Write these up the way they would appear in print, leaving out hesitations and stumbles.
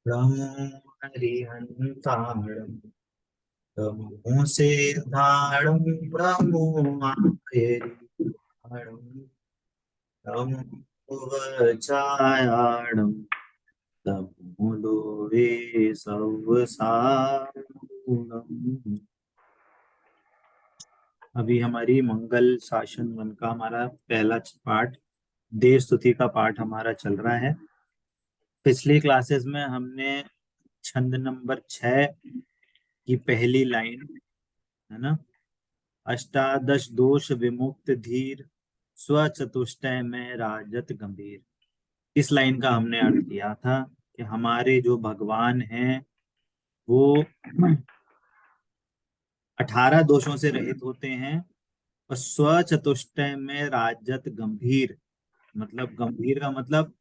रमो हरिहंताणं तमो सिद्धाणं रमो आयरिहाणं रमो भुवचायाणं तमो लोभे सव्वसानूनम्। अभी हमारी मंगल शासन वन का हमारा पहला पाठ, देव स्तुति का पाठ हमारा चल रहा है। पिछली क्लासेस में हमने छंद नंबर 6 की पहली लाइन, है ना, अष्टादश दोष विमुक्त धीर स्वचतुष्टय में राजत गंभीर, इस लाइन का हमने अर्थ किया था कि हमारे जो भगवान हैं वो 18 दोषों से रहित होते हैं और स्वचतुष्टय में राजत गंभीर, मतलब गंभीर का मतलब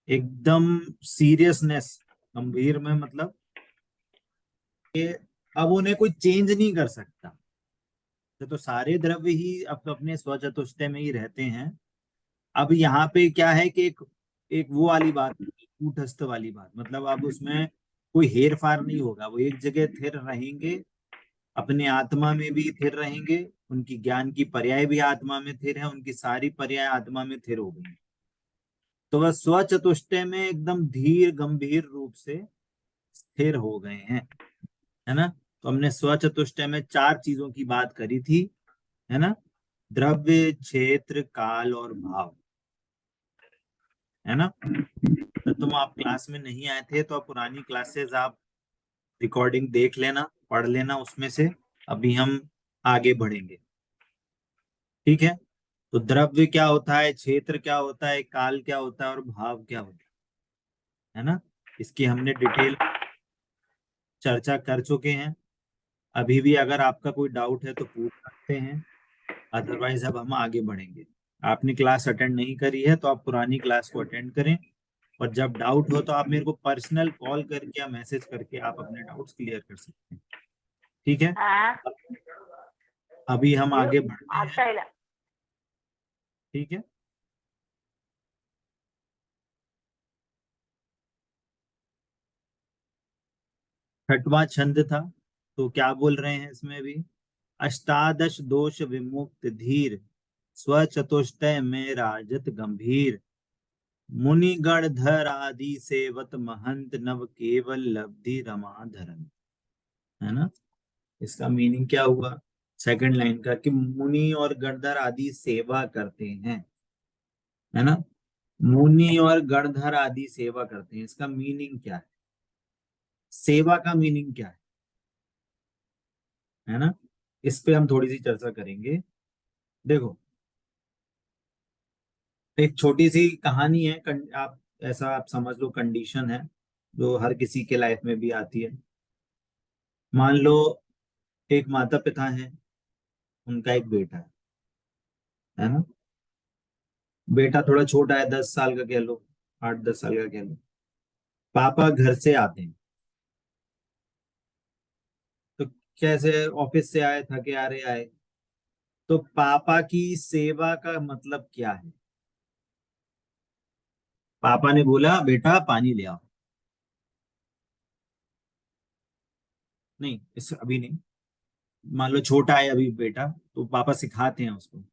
एकदम सीरियसनेस, गंभीर में मतलब कि अब उन्हें कोई चेंज नहीं कर सकता। तो सारे द्रव्य ही अब तो अपने स्वचतुष्टय में ही रहते हैं। अब यहाँ पे क्या है कि एक वो वाली बात, कूटस्थ वाली बात, मतलब अब उसमें कोई हेर फार नहीं होगा, वो एक जगह स्थिर रहेंगे, अपने आत्मा में भी स्थिर रहेंगे, उनकी ज्ञान की पर्याय भी आत्मा में स्थिर है, उनकी सारी पर्याय आत्मा में स्थिर हो गई। तो वह स्वचतुष्टय में एकदम धीर गंभीर रूप से स्थिर हो गए हैं, है ना। तो हमने स्वचतुष्टय में 4 चीजों की बात करी थी, है ना, द्रव्य, क्षेत्र, काल और भाव, है ना। तो तुम आप क्लास में नहीं आए थे तो आप पुरानी क्लासेस आप रिकॉर्डिंग देख लेना, पढ़ लेना उसमें से। अभी हम आगे बढ़ेंगे, ठीक है। तो द्रव्य क्या होता है, क्षेत्र क्या होता है, काल क्या होता है और भाव क्या होता है ना, इसकी हमने डिटेल चर्चा कर चुके हैं। अभी भी अगर आपका कोई डाउट है तो पूछ सकते हैं, अदरवाइज अब हम आगे बढ़ेंगे। आपने क्लास अटेंड नहीं करी है तो आप पुरानी क्लास को अटेंड करें, और जब डाउट हो तो आप मेरे को पर्सनल कॉल करके या मैसेज करके आप अपने डाउट्स क्लियर कर सकते हैं, ठीक है। हाँ, अभी हम ये आगे बढ़ते हैं, आता ಇಲ್ಲ. ठीक है। छठवां छंद था, तो क्या बोल रहे हैं इसमें भी, अष्टादश दोष विमुक्त धीर स्वचतुष्टय में राजत गंभीर मुनिगण धर आदि सेवत महंत नव केवल लब्धि रमाधरन, है ना। इसका मीनिंग क्या हुआ सेकंड लाइन का, कि मुनि और गणधर आदि सेवा करते हैं, है ना। मुनि और गणधर आदि सेवा करते हैं, इसका मीनिंग क्या है, सेवा का मीनिंग क्या है ना, इस पे हम थोड़ी सी चर्चा करेंगे। देखो, एक छोटी सी कहानी है, आप ऐसा आप समझ लो, कंडीशन है जो हर किसी के लाइफ में भी आती है। मान लो एक माता पिता है, उनका एक बेटा है ना। बेटा थोड़ा छोटा है, 10 साल का कह लो, 8-10 साल का कह लो। पापा घर से आते हैं, तो कैसे ऑफिस से आए, थके आ रहे आए, तो पापा की सेवा का मतलब क्या है। पापा ने बोला बेटा पानी ले आओ, नहीं इस अभी नहीं, मान लो छोटा है अभी बेटा, तो पापा सिखाते हैं उसको,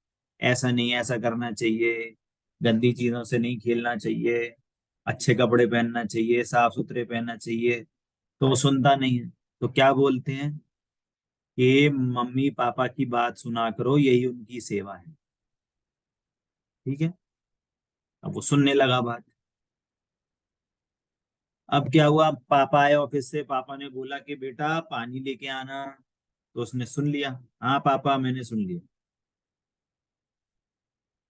ऐसा नहीं ऐसा करना चाहिए, गंदी चीजों से नहीं खेलना चाहिए, अच्छे कपड़े पहनना चाहिए, साफ सुथरे पहनना चाहिए, तो वो सुनता नहीं है। तो क्या बोलते हैं कि मम्मी पापा की बात सुना करो, यही उनकी सेवा है, ठीक है। अब वो सुनने लगा बात। अब क्या हुआ, पापा आए ऑफिस से, पापा ने बोला कि बेटा पानी लेके आना, तो उसने सुन लिया, हाँ पापा मैंने सुन लिया।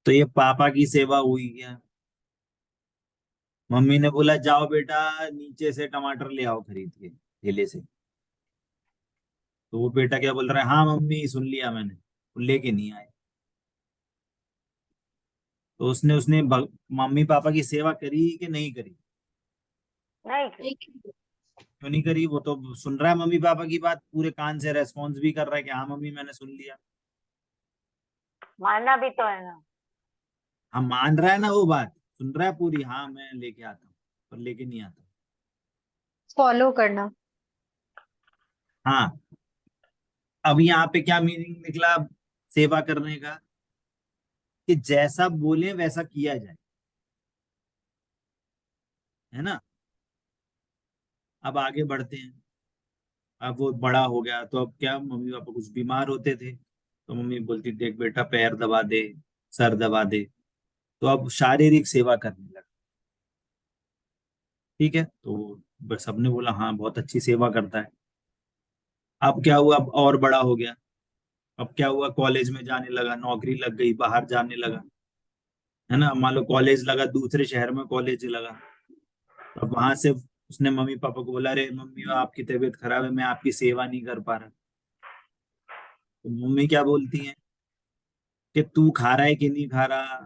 तो ये पापा की सेवा हुई क्या। मम्मी ने बोला जाओ बेटा नीचे से टमाटर ले आओ खरीद के ठेले से, तो वो बेटा क्या बोल रहा है, हाँ मम्मी सुन लिया मैंने, वो लेके नहीं आए। तो उसने उसने मम्मी पापा की सेवा करी कि नहीं करी। नहीं, क्यों नहीं करी, वो तो सुन रहा है मम्मी पापा की बात, पूरे कान से रेस्पॉन्स भी कर रहा है कि हाँ मम्मी मैंने सुन लिया। मानना भी तो है ना. हाँ मान रहा है ना, वो बात सुन रहा है पूरी, हाँ मैं लेके आता हूँ, पर लेके नहीं आता। फॉलो करना। हाँ, अब यहाँ पे क्या मीनिंग निकला सेवा करने का? कि जैसा बोले वैसा किया जाए, है ना। अब आगे बढ़ते हैं। अब वो बड़ा हो गया तो अब क्या, मम्मी पापा कुछ बीमार होते थे तो मम्मी बोलती देख बेटा पैर दबा दे, सर दबा दे। तो अब शारीरिक सेवा करने लगा। ठीक है, तो बस सबने बोला हाँ बहुत अच्छी सेवा करता है। अब क्या हुआ, अब और बड़ा हो गया। अब क्या हुआ, कॉलेज में जाने लगा, नौकरी लग गई, बाहर जाने लगा, है ना। मान लो कॉलेज लगा, दूसरे शहर में कॉलेज लगा। अब वहां से उसने मम्मी पापा को बोला, अरे मम्मी आपकी तबीयत खराब है, मैं आपकी सेवा नहीं कर पा रहा। तो मम्मी क्या बोलती है कि तू खा रहा है कि नहीं खा रहा,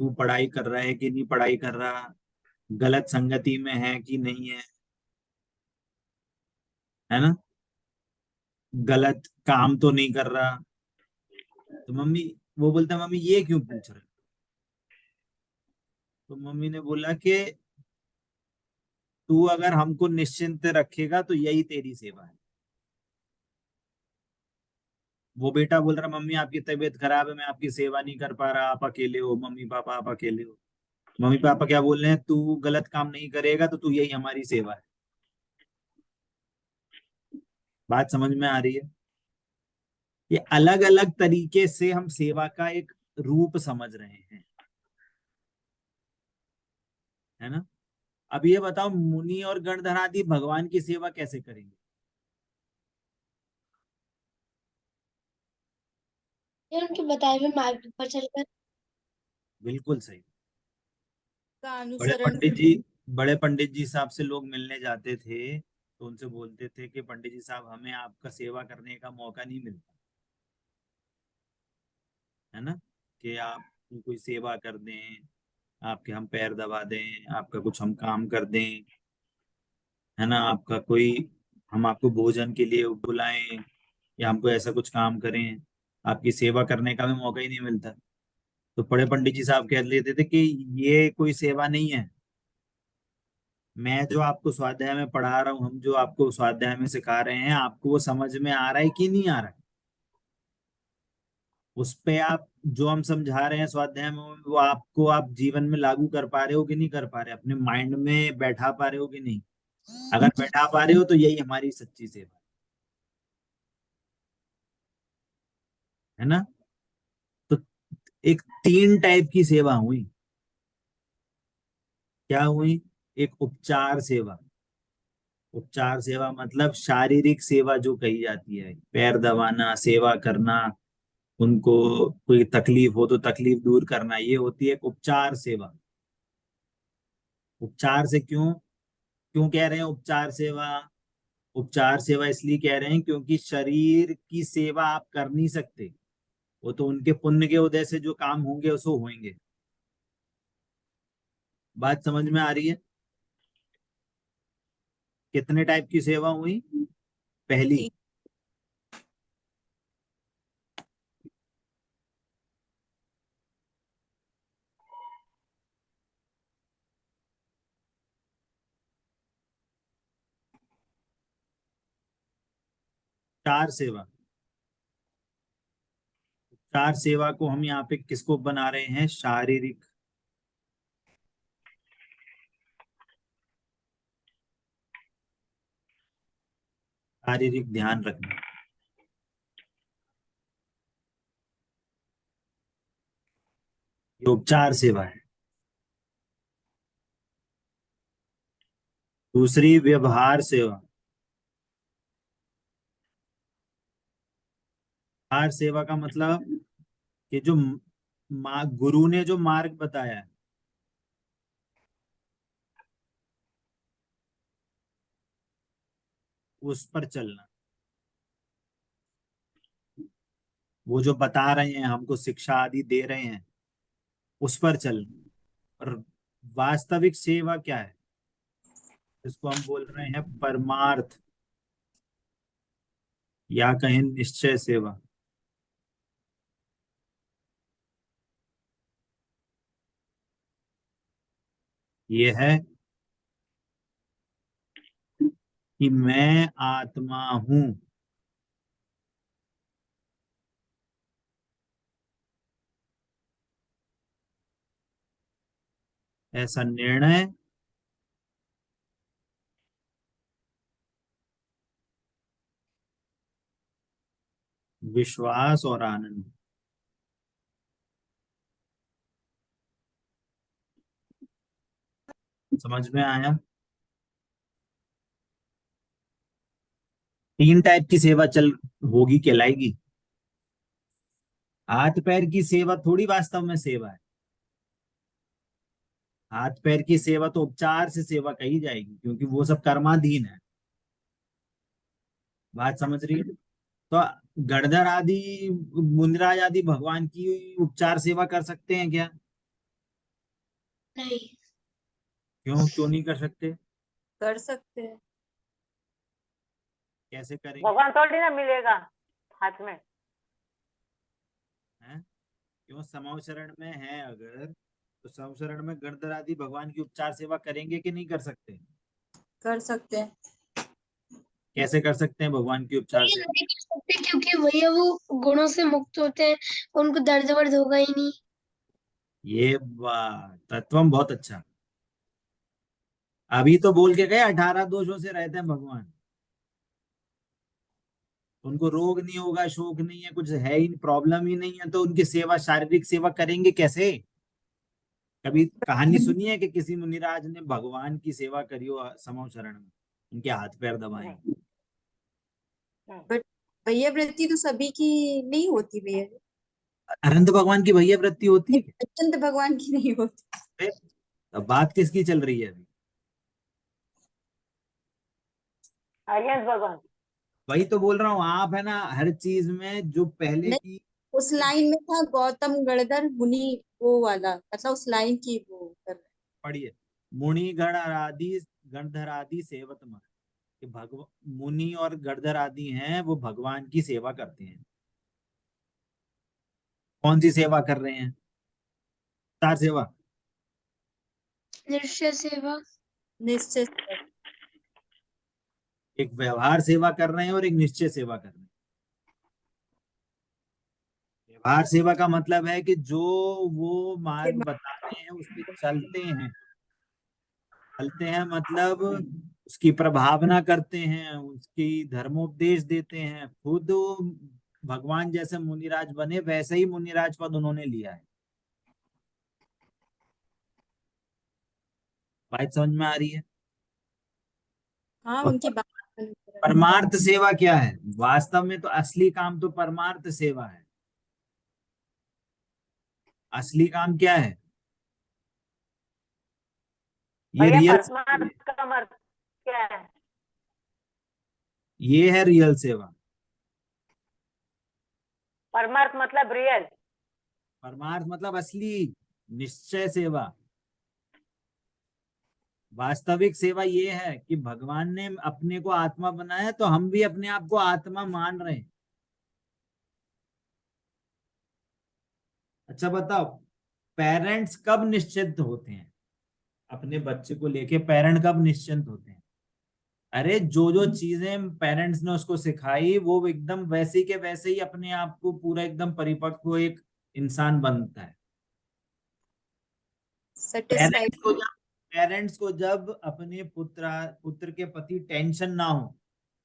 तू पढ़ाई कर रहा है कि नहीं पढ़ाई कर रहा, गलत संगति में है कि नहीं है ना, गलत काम तो नहीं कर रहा। तो मम्मी, वो बोलता मम्मी ये क्यों पूछ रहे हो? तो मम्मी ने बोला कि तू अगर हमको निश्चिंत रखेगा तो यही तेरी सेवा है। वो बेटा बोल रहा मम्मी आपकी तबीयत खराब है, मैं आपकी सेवा नहीं कर पा रहा, आप अकेले हो, मम्मी पापा आप अकेले हो। मम्मी पापा क्या बोल रहे हैं, तू गलत काम नहीं करेगा तो तू यही हमारी सेवा है। बात समझ में आ रही है? ये अलग अलग तरीके से हम सेवा का एक रूप समझ रहे हैं, है ना। अब ये बताओ, मुनि और गणधर आदि भगवान की सेवा कैसे करेंगे? ये उनके बताए हुए मार्ग पर चलकर। बिल्कुल सही। का बड़े अनुसरण। पंडित जी बड़े पंडित जी साहब से लोग मिलने जाते थे तो उनसे बोलते थे कि पंडित जी साहब हमें आपका सेवा करने का मौका नहीं मिलता, है ना। कि आप कोई सेवा कर दें, आपके हम पैर दबा दें, आपका कुछ हम काम कर दें, है ना, आपका कोई, हम आपको भोजन के लिए बुलाएं या हमको ऐसा कुछ काम करें, आपकी सेवा करने का भी मौका ही नहीं मिलता। तो बड़े पंडित जी साहब कह लेते थे कि ये कोई सेवा नहीं है। मैं जो आपको स्वाध्याय में पढ़ा रहा हूँ, हम जो आपको स्वाध्याय में सिखा रहे हैं, आपको वो समझ में आ रहा है कि नहीं आ रहा है? उस पे आप जो हम समझा रहे हैं स्वाध्याय में, वो आपको आप जीवन में लागू कर पा रहे हो कि नहीं कर पा रहे, अपने माइंड में बैठा पा रहे हो कि नहीं? अगर बैठा पा रहे हो तो यही हमारी सच्ची सेवा है ना। तो एक तीन टाइप की सेवा हुई। क्या हुई? एक उपचार सेवा। उपचार सेवा मतलब शारीरिक सेवा जो कही जाती है, पैर दबाना, सेवा करना, उनको कोई तकलीफ हो तो तकलीफ दूर करना, ये होती है एक उपचार सेवा। उपचार से क्यों क्यों कह रहे हैं उपचार सेवा? उपचार सेवा इसलिए कह रहे हैं क्योंकि शरीर की सेवा आप कर नहीं सकते, वो तो उनके पुण्य के उदय से जो काम होंगे उसो होंगे। बात समझ में आ रही है? कितने टाइप की सेवा हुई? पहली, ठीक। चार सेवा। चार सेवा को हम यहाँ पे किसको बना रहे हैं? शारीरिक। शारीरिक ध्यान रखना, ये उपचार सेवा है। दूसरी व्यवहार सेवा। व्यवहार सेवा का मतलब कि जो गुरु ने जो मार्ग बताया है उस पर चलना। वो जो बता रहे हैं, हमको शिक्षा आदि दे रहे हैं, उस पर चलना। और वास्तविक सेवा क्या है? इसको हम बोल रहे हैं परमार्थ, या कहें निश्चय सेवा। ये है कि मैं आत्मा हूं। ऐसा निर्णय विश्वास और आनंद। समझ में आया? 3 टाइप की सेवा चल होगी, कहलाएगी। हाथ पैर की सेवा थोड़ी वास्तव में सेवा है। हाथ पैर की सेवा तो उपचार से सेवा कही जाएगी, क्योंकि वो सब कर्माधीन है। बात समझ रही है? तो गणधर आदि, मुनिराज आदि भगवान की उपचार सेवा कर सकते हैं क्या? नहीं। क्यों क्यों नहीं कर सकते? कर सकते हैं। कैसे करेंगे? भगवान थोड़ी ना मिलेगा हाथ में। हैं? क्यों? समाव शरण में है अगर, तो समाव शरण में गणधर आदि भगवान की उपचार सेवा करेंगे कि नहीं कर सकते? कर सकते हैं। कैसे कर सकते हैं भगवान की उपचार भैया सेवा? नहीं कर सकते क्योंकि भैया वो गुणों से मुक्त होते हैं, उनको दर्द वर्द होगा ही नहीं। ये बात तत्वम बहुत अच्छा। अभी तो बोल के गए 18 दोषों से रहते हैं भगवान। उनको रोग नहीं होगा, शोक नहीं है, कुछ है ही प्रॉब्लम ही नहीं है, तो उनकी सेवा, शारीरिक सेवा करेंगे कैसे? कभी कहानी सुनी है कि किसी मुनिराज ने भगवान की सेवा करी हो समव शरण में, उनके हाथ पैर दबाए? नहीं। बट भैया वृत्ति तो सभी की नहीं होती भैया। अनंत भगवान की भैया वृत्ति होती है क्या? अत्यंत भगवान की नहीं होती। फिर अब बात किसकी चल रही है अभी? अरियंस भगवान। वही तो बोल रहा हूँ, आप है ना हर चीज में जो पहले नहीं, की। उस लाइन में था गौतम गणधर मुनि, वो वाला मतलब उस लाइन की वो कर रहे पढ़िए, मुनि गण आदि, गणधर आदि सेवत मन, कि भगव मुनि और गणधर आदि हैं, वो भगवान की सेवा करते हैं। कौन सी सेवा कर रहे हैं? तार सेवा। निश्चय सेवा। निश्चय से। एक व्यवहार सेवा कर रहे हैं और एक निश्चय सेवा कर रहे हैं। व्यवहार सेवा का मतलब है कि जो वो मार्ग बता रहे हैं उस पे चलते हैं। चलते हैं मतलब उसकी प्रभावना करते हैं, उसकी धर्मोपदेश देते हैं। खुद भगवान जैसे मुनिराज बने, वैसे ही मुनिराज पद उन्होंने लिया है। बात समझ में आ रही है? हाँ, और उनकी बात सुन कर। परमार्थ सेवा क्या है? वास्तव में तो असली काम तो परमार्थ सेवा है। असली काम क्या है? ये भैया रियल, परमार्थ का मतलब क्या है? ये है रियल सेवा। परमार्थ मतलब रियल। परमार्थ मतलब असली, निश्चय सेवा। वास्तविक सेवा ये है कि भगवान ने अपने को आत्मा बनाया, तो हम भी अपने आप को आत्मा मान रहे हैं। अच्छा बताओ, पेरेंट्स कब निश्चिंत होते हैं? अपने बच्चे को लेके पेरेंट कब निश्चिंत होते हैं? अरे जो जो चीजें पेरेंट्स ने उसको सिखाई, वो एकदम वैसे के वैसे ही अपने आप को पूरा एकदम परिपक्व एक इंसान बनता है। सेटिस्फाइड। पेरेंट्स को जब अपने पुत्र के प्रति टेंशन ना हो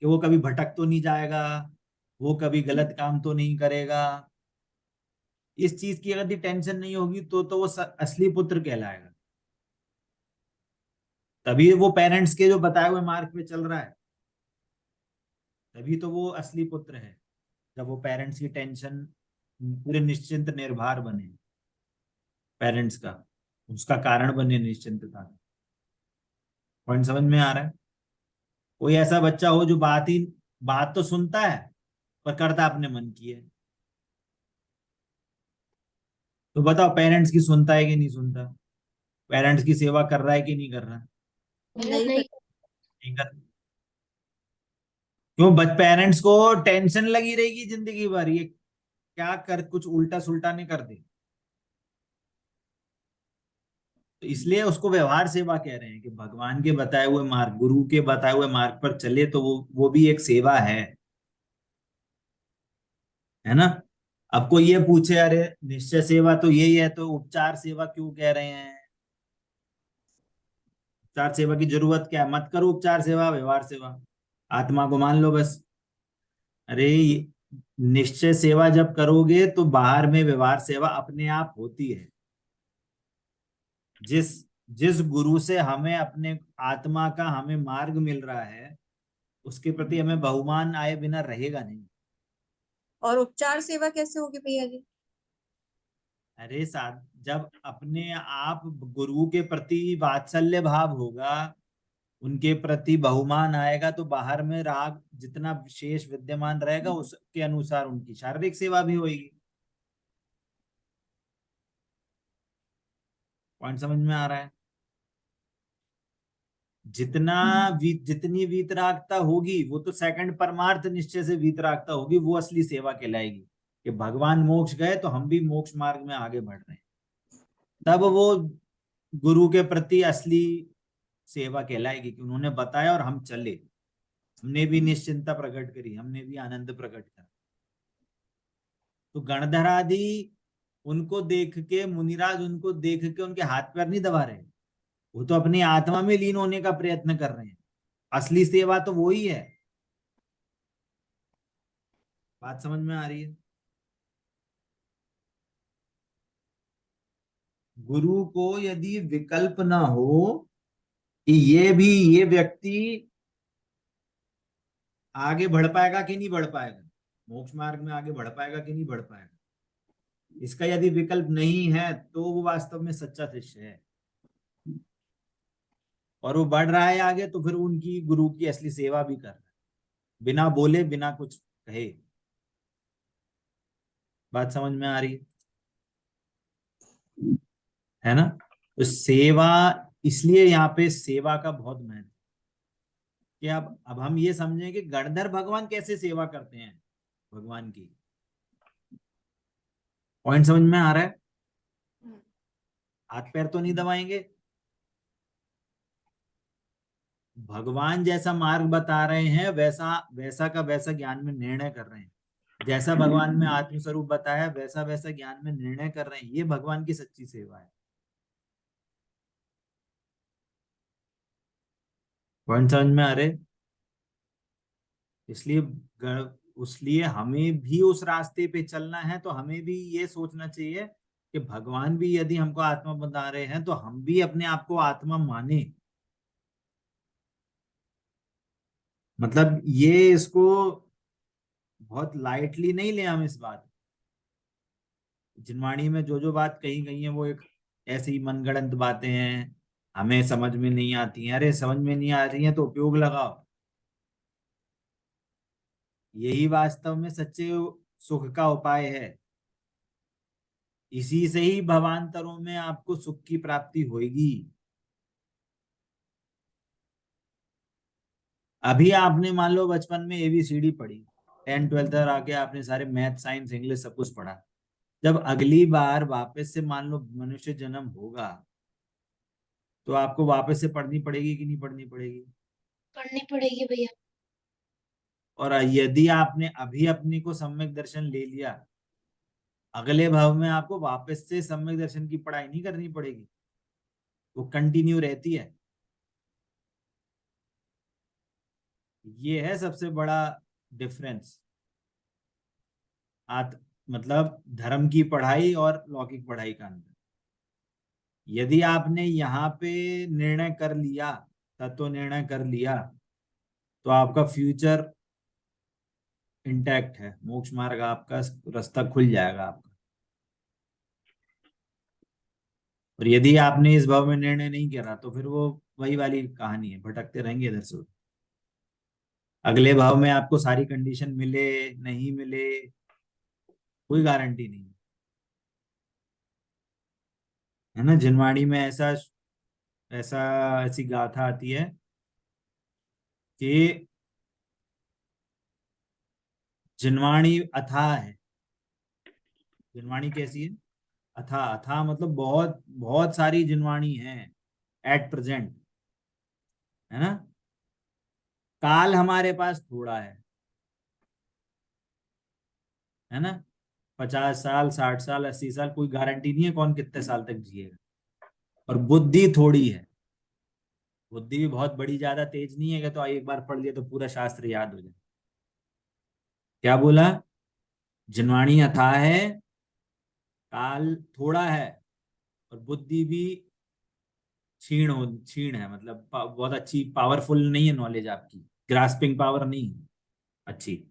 कि वो कभी भटक तो नहीं जाएगा, वो कभी गलत काम तो नहीं करेगा, इस चीज की अगर टेंशन नहीं होगी तो वो असली पुत्र कहलाएगा। तभी वो पेरेंट्स के जो बताए हुए मार्ग पे चल रहा है, तभी तो वो असली पुत्र है। जब वो पेरेंट्स की टेंशन, पूरे निश्चिंत निर्भर बने, पेरेंट्स का, उसका कारण बने निश्चिंतता का। पॉइंट समझ में आ रहा है? कोई ऐसा बच्चा हो जो बात तो सुनता है पर करता अपने मन की है, तो बताओ पेरेंट्स की सुनता है कि नहीं सुनता? पेरेंट्स की सेवा कर रहा है कि नहीं कर रहा? नहीं नहीं। कर। नहीं कर। क्यों? पेरेंट्स को टेंशन लगी रहेगी जिंदगी भर, ये क्या कर, कुछ उल्टा सुल्टा नहीं कर दे। तो इसलिए उसको व्यवहार सेवा कह रहे हैं कि भगवान के बताए हुए मार्ग, गुरु के बताए हुए मार्ग पर चले तो वो भी एक सेवा है ना। अब कोई ये पूछे अरे निश्चय सेवा तो यही है, तो उपचार सेवा क्यों कह रहे हैं? उपचार सेवा की जरूरत क्या है? मत करो उपचार सेवा, व्यवहार सेवा, आत्मा को मान लो बस। अरे निश्चय सेवा जब करोगे तो बाहर में व्यवहार सेवा अपने आप होती है। जिस जिस गुरु से हमें अपने आत्मा का हमें मार्ग मिल रहा है, उसके प्रति हमें बहुमान आए बिना रहेगा नहीं। और उपचार सेवा कैसे होगी भैया जी? अरे साथ जब अपने आप गुरु के प्रति वात्सल्य भाव होगा, उनके प्रति बहुमान आएगा, तो बाहर में राग जितना विशेष विद्यमान रहेगा उसके अनुसार उनकी शारीरिक सेवा भी होगी। पॉइंट समझ में आ रहा है? जितनी वीतरागता होगी वो तो सेकंड परमार्थ निश्चय से वीतरागता होगी, वो असली सेवा कहलाएगी कि भगवान मोक्ष गए तो हम भी मोक्ष मार्ग में आगे बढ़ रहे हैं। तब वो गुरु के प्रति असली सेवा कहलाएगी कि उन्होंने बताया और हम चले, हमने भी निश्चिंता प्रकट करी, हमने भी आनंद प्रकट करा। तो गणधर आदि उनको देख के, मुनिराज उनको देख के उनके हाथ पैर नहीं दबा रहे, वो तो अपनी आत्मा में लीन होने का प्रयत्न कर रहे हैं। असली सेवा तो वो ही है। बात समझ में आ रही है? गुरु को यदि विकल्प ना हो कि ये व्यक्ति आगे बढ़ पाएगा कि नहीं बढ़ पाएगा, मोक्ष मार्ग में आगे बढ़ पाएगा कि नहीं बढ़ पाएगा, इसका यदि विकल्प नहीं है तो वो वास्तव में सच्चा शिष्य है। और वो बढ़ रहा है आगे, तो फिर उनकी गुरु की असली सेवा भी कर रहा है, बिना बोले बिना कुछ कहे। बात समझ में आ रही है ना? तो सेवा, इसलिए यहाँ पे सेवा का बहुत महत्व कि अब हम ये समझें कि गणधर भगवान कैसे सेवा करते हैं भगवान की। पॉइंट समझ में आ रहा है? हाथ पैर तो नहीं दबाएंगे, भगवान जैसा मार्ग बता रहे हैं वैसा वैसा का वैसा ज्ञान में निर्णय कर रहे हैं। जैसा भगवान में आत्मस्वरूप बताया वैसा वैसा ज्ञान में निर्णय कर रहे हैं। ये भगवान की सच्ची सेवा है। पॉइंट समझ में आ रहे? इसलिए इसलिए हमें भी उस रास्ते पे चलना है, तो हमें भी ये सोचना चाहिए कि भगवान भी यदि हमको आत्मा बता रहे हैं तो हम भी अपने आप को आत्मा माने। मतलब ये इसको बहुत लाइटली नहीं ले हम इस बात। जिनवाणी में जो जो बात कही गई है वो एक ऐसी मनगढ़ंत बातें हैं, हमें समझ में नहीं आती हैं। अरे समझ में नहीं आ रही हैं तो उपयोग लगाओ। यही वास्तव में सच्चे सुख का उपाय है। इसी से ही भवांतरों में आपको सुख की प्राप्ति होगी। अभी आपने मान लो बचपन में एबीसीडी पढ़ी, 10 12 तक आके आपने सारे मैथ साइंस इंग्लिश सब कुछ पढ़ा। जब अगली बार वापस से मान लो मनुष्य जन्म होगा, तो आपको वापस से पढ़नी पड़ेगी कि नहीं पढ़नी पड़ेगी? पढ़नी पड़ेगी भैया। और यदि आपने अभी अपने को सम्यक दर्शन ले लिया, अगले भाव में आपको वापस से सम्यक दर्शन की पढ़ाई नहीं करनी पड़ेगी, वो कंटिन्यू रहती है। ये है सबसे बड़ा डिफरेंस मतलब धर्म की पढ़ाई और लौकिक पढ़ाई का अंतर। यदि आपने यहाँ पे निर्णय कर लिया, तत्व निर्णय कर लिया, तो आपका फ्यूचर इंटैक्ट है, मोक्ष मार्ग आपका रास्ता खुल जाएगा आपका। और यदि आपने इस भाव में निर्णय नहीं करा तो फिर वो वही वाली कहानी है, भटकते रहेंगे इधर से उधर। अगले भाव में आपको सारी कंडीशन मिले नहीं मिले, कोई गारंटी नहीं है ना। जिनवाणी में ऐसा ऐसा ऐसी गाथा आती है कि जिनवाणी अथाह है। जिनवाणी कैसी है? अथा अथा मतलब बहुत बहुत सारी जिनवाणी है एट प्रेजेंट, है ना। काल हमारे पास थोड़ा है ना। 50 साल, 60 साल, 80 साल, कोई गारंटी नहीं है कौन कितने साल तक जिएगा। और बुद्धि थोड़ी है, बुद्धि भी बहुत बड़ी ज्यादा तेज नहीं है कि तो एक बार पढ़ लिया तो पूरा शास्त्र याद हो जाए। क्या बोला? जिनवाणी अथाह है, काल थोड़ा है, और बुद्धि भी क्षीण है, मतलब बहुत अच्छी पावरफुल नहीं है नॉलेज आपकी, ग्रास्पिंग पावर नहीं है अच्छी।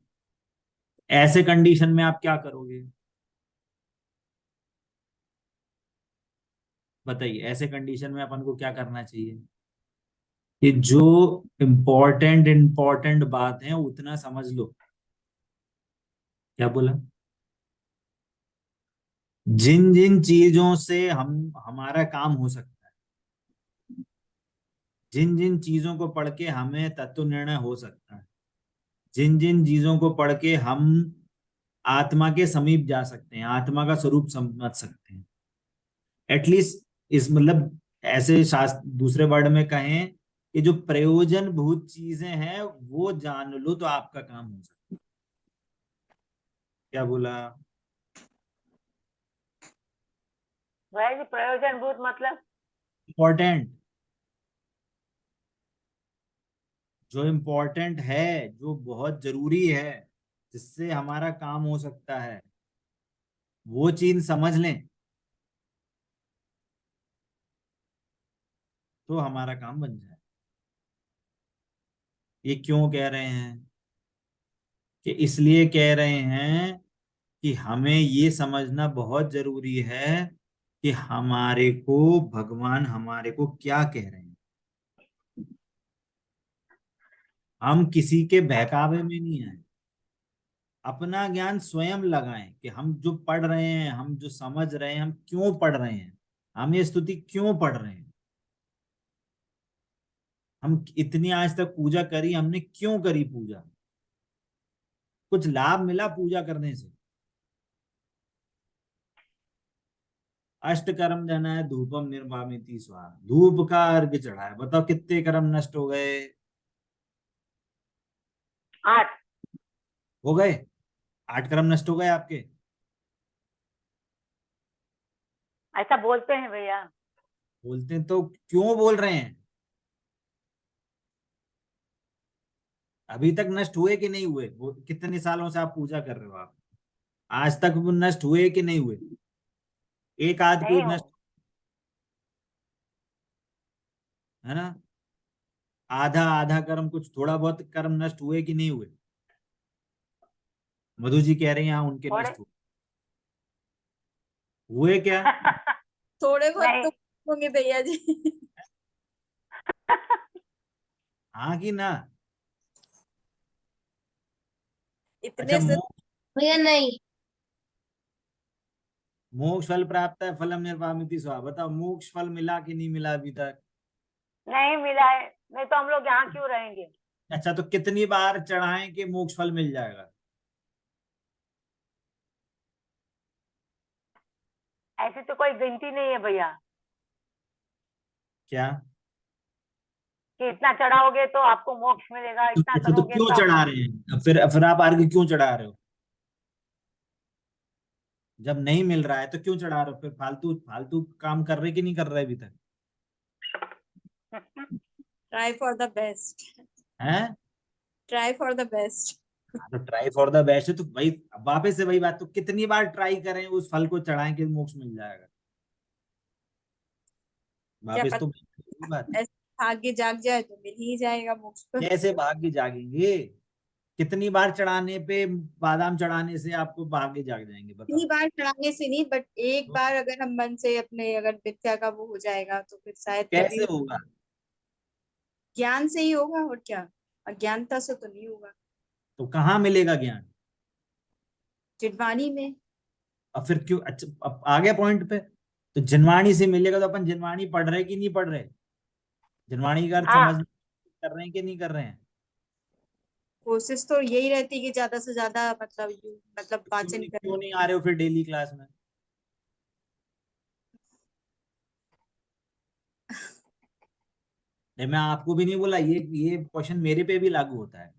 ऐसे कंडीशन में आप क्या करोगे? बताइए, ऐसे कंडीशन में अपन को क्या करना चाहिए कि जो इम्पोर्टेंट बात है उतना समझ लो। क्या बोला? जिन जिन चीजों से हम हमारा काम हो सकता है, जिन जिन चीजों को पढ़ के हमें तत्व निर्णय हो सकता है, जिन जिन चीजों को पढ़ के हम आत्मा के समीप जा सकते हैं, आत्मा का स्वरूप समझ सकते हैं, एटलीस्ट इस मतलब ऐसे शास्त्र दूसरे वर्ड में कहें कि जो प्रयोजन भूत चीजें हैं वो जान लो तो आपका काम हो सकता है। क्या बोला? भैया जी प्रयोजनभूत मतलब? इम्पोर्टेंट, जो इम्पोर्टेंट है, जो बहुत जरूरी है, जिससे हमारा काम हो सकता है, वो चीज समझ लें तो हमारा काम बन जाए। ये क्यों कह रहे हैं? कि इसलिए कह रहे हैं कि हमें ये समझना बहुत जरूरी है कि हमारे को भगवान हमारे को क्या कह रहे हैं। हम किसी के बहकावे में नहीं आए, अपना ज्ञान स्वयं लगाएं कि हम जो पढ़ रहे हैं, हम जो समझ रहे हैं, हम क्यों पढ़ रहे हैं, हम ये स्तुति क्यों पढ़ रहे हैं, हम इतनी आज तक पूजा करी, हमने क्यों करी पूजा, कुछ लाभ मिला पूजा करने से? अष्ट कर्म जाना है, धूपम निर्वामिति स्वाहा, धूप का अर्घ चढ़ाया, बताओ कितने कर्म नष्ट हो गए? 8। हो गए, 8 कर्म नष्ट हो गए आपके। ऐसा बोलते हैं भैया। बोलते हैं तो क्यों बोल रहे हैं? अभी तक नष्ट हुए कि नहीं हुए? वो कितने सालों से आप पूजा कर रहे हो आप, आज तक वो नष्ट हुए कि नहीं हुए? एक आध कोई नहीं हो। नष्ट, है ना। आधा आधा कर्म, कुछ थोड़ा बहुत कर्म नष्ट हुए कि नहीं हुए? मधु जी कह रहे हैं यहाँ उनके थोड़े। नष्ट हुए क्या? थोड़े बहुत नहीं। तो होंगे भैया जी। हाँ कि ना? अच्छा, इतने से भैया नहीं। मोक्ष फल प्राप्त है, फलम निर्वामिति स्वा, बताओ मोक्ष फल मिला कि नहीं मिला अभी तक? नहीं मिला है, नहीं तो हम लोग यहाँ क्यों रहेंगे? अच्छा, तो कितनी बार चढ़ाएं कि मोक्ष फल मिल जाएगा? ऐसी तो कोई गिनती नहीं है भैया क्या? कि इतना चढ़ाओगे तो आपको मोक्ष मिलेगा, इतना अच्छा, तो करोगे क्यों तो चढ़ा आपको। रहे हैं? अब फिर आप आगे क्यों चढ़ा रहे हो? जब नहीं मिल रहा है तो क्यों चढ़ा रहे हो? फिर फालतू फालतू काम कर रहे कि नहीं कर रहे अभी तक? Try for the best. हैं? Try for the best. हाँ, तो ट्राई फॉर द बेस्ट है तो भाई, वापस से वही बात, तो कितनी बार ट्राई करें उस फल को चढ़ाएं कि मोक्ष मिल जाएगा? क्या वापस तो पता वही बात। ऐसे भाग्य जाग जाए तो मिल ही जाएगा मोक्ष तो। कैसे भाग्य जागेंगे? कितनी बार चढ़ाने पे, बादाम चढ़ाने से आपको भाग्य जाग जाएंगे, इतनी बताओ? बार चढ़ाने से नहीं, बट एक तो बार अगर हम मन से अपने अगर विद्या का वो हो जाएगा तो फिर शायद तभी कैसे होगा? ज्ञान से ही होगा, और क्या। अज्ञानता से तो नहीं होगा। तो कहाँ मिलेगा ज्ञान? जिनवाणी में। अब फिर क्यों? अच्छा, अब आ गया पॉइंट पे। तो जिनवाणी से मिलेगा तो अपन जिनवाणी पढ़ रहे कि नहीं पढ़ रहे? जिनवाणी का अर्थ समझ हाँ। कर रहे हैं कि नहीं कर रहे हैं? कोशिश तो यही रहती है कि ज्यादा से ज्यादा मतलब मतलब क्यों वाचन नहीं, करें। क्यों नहीं आ रहे हो फिर डेली क्लास में? नहीं, मैं आपको भी नहीं बोला, ये क्वेश्चन मेरे पे भी लागू होता है।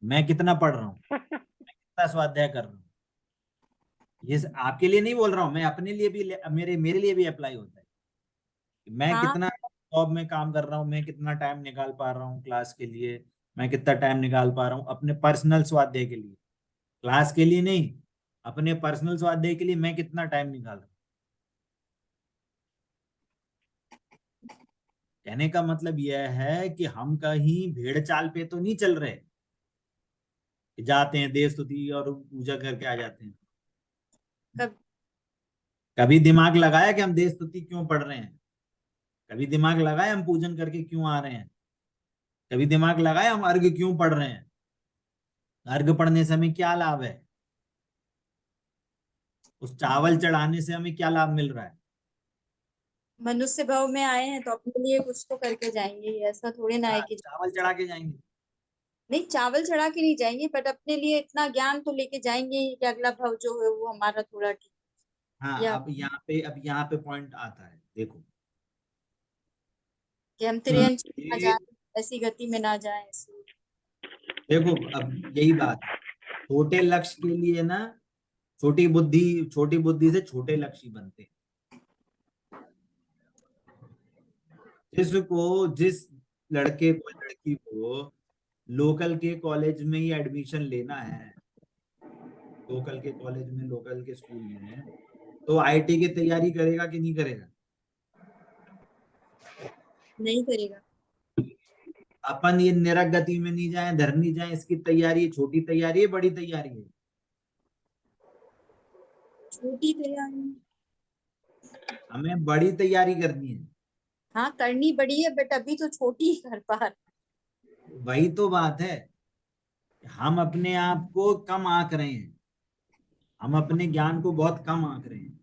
मैं कितना पढ़ रहा हूँ, कितना स्वाध्याय कर रहा हूँ, ये आपके लिए नहीं बोल रहा हूँ, मैं अपने लिए भी, मेरे मेरे लिए भी अप्लाई होता है कि मैं हाँ, कितना जॉब में काम कर रहा हूँ, मैं कितना टाइम निकाल पा रहा हूँ क्लास के लिए, मैं कितना टाइम निकाल पा रहा हूँ अपने पर्सनल स्वाध्याय के लिए, क्लास के लिए नहीं, अपने पर्सनल स्वाध्याय के लिए मैं कितना टाइम निकाल रहा हूँ। कहने का मतलब यह है कि हम कहीं भेड़ चाल पे तो नहीं चल रहे कि जाते हैं देव स्तुति और पूजा करके आ जाते हैं। कब कभी दिमाग लगाया कि हम देव स्तुति क्यों पढ़ रहे हैं? कभी दिमाग लगाया हम पूजन करके क्यों आ रहे हैं? कभी दिमाग लगाया हम अर्घ क्यों पढ़ रहे हैं? अर्घ पढ़ने से हमें क्या लाभ है? उस चावल चढ़ाने से हमें क्या लाभ मिल रहा है? मनुष्य भाव में आए हैं तो अपने लिए कुछ तो करके जाएंगे ही, ऐसा थोड़ी ना है कि चावल चढ़ा के जाएंगे? नहीं, चावल चढ़ा के नहीं जाएंगे, बट अपने लिए इतना ज्ञान तो लेके जाएंगे ही कि अगला भाव जो है वो हमारा थोड़ा ठीक, हाँ, या अब यहाँ पे पॉइंट आता है, देखो। कि हम तिरंज ना ये जाए, ऐसी गति में ना जाए ऐसे। देखो, अब यही बात है, छोटे लक्ष्य के लिए ना, छोटी बुद्धि से छोटे लक्ष्य बनते हैं। जिस लड़के को, लड़की को लोकल के कॉलेज में ही एडमिशन लेना है, लोकल के कॉलेज में, लोकल के स्कूल में, तो आईटी की तैयारी करेगा कि नहीं करेगा? नहीं करेगा। अपन ये निरक गति में नहीं जाए, धर नहीं जाए, इसकी तैयारी छोटी तैयारी है, बड़ी तैयारी है? छोटी तैयारी। हमें बड़ी तैयारी करनी है। हाँ, करनी बड़ी है, बट अभी तो छोटी ही कर पा रहे। वही तो बात है, हम अपने आप को कम आंक रहे हैं, हम अपने ज्ञान को बहुत कम आंक रहे हैं,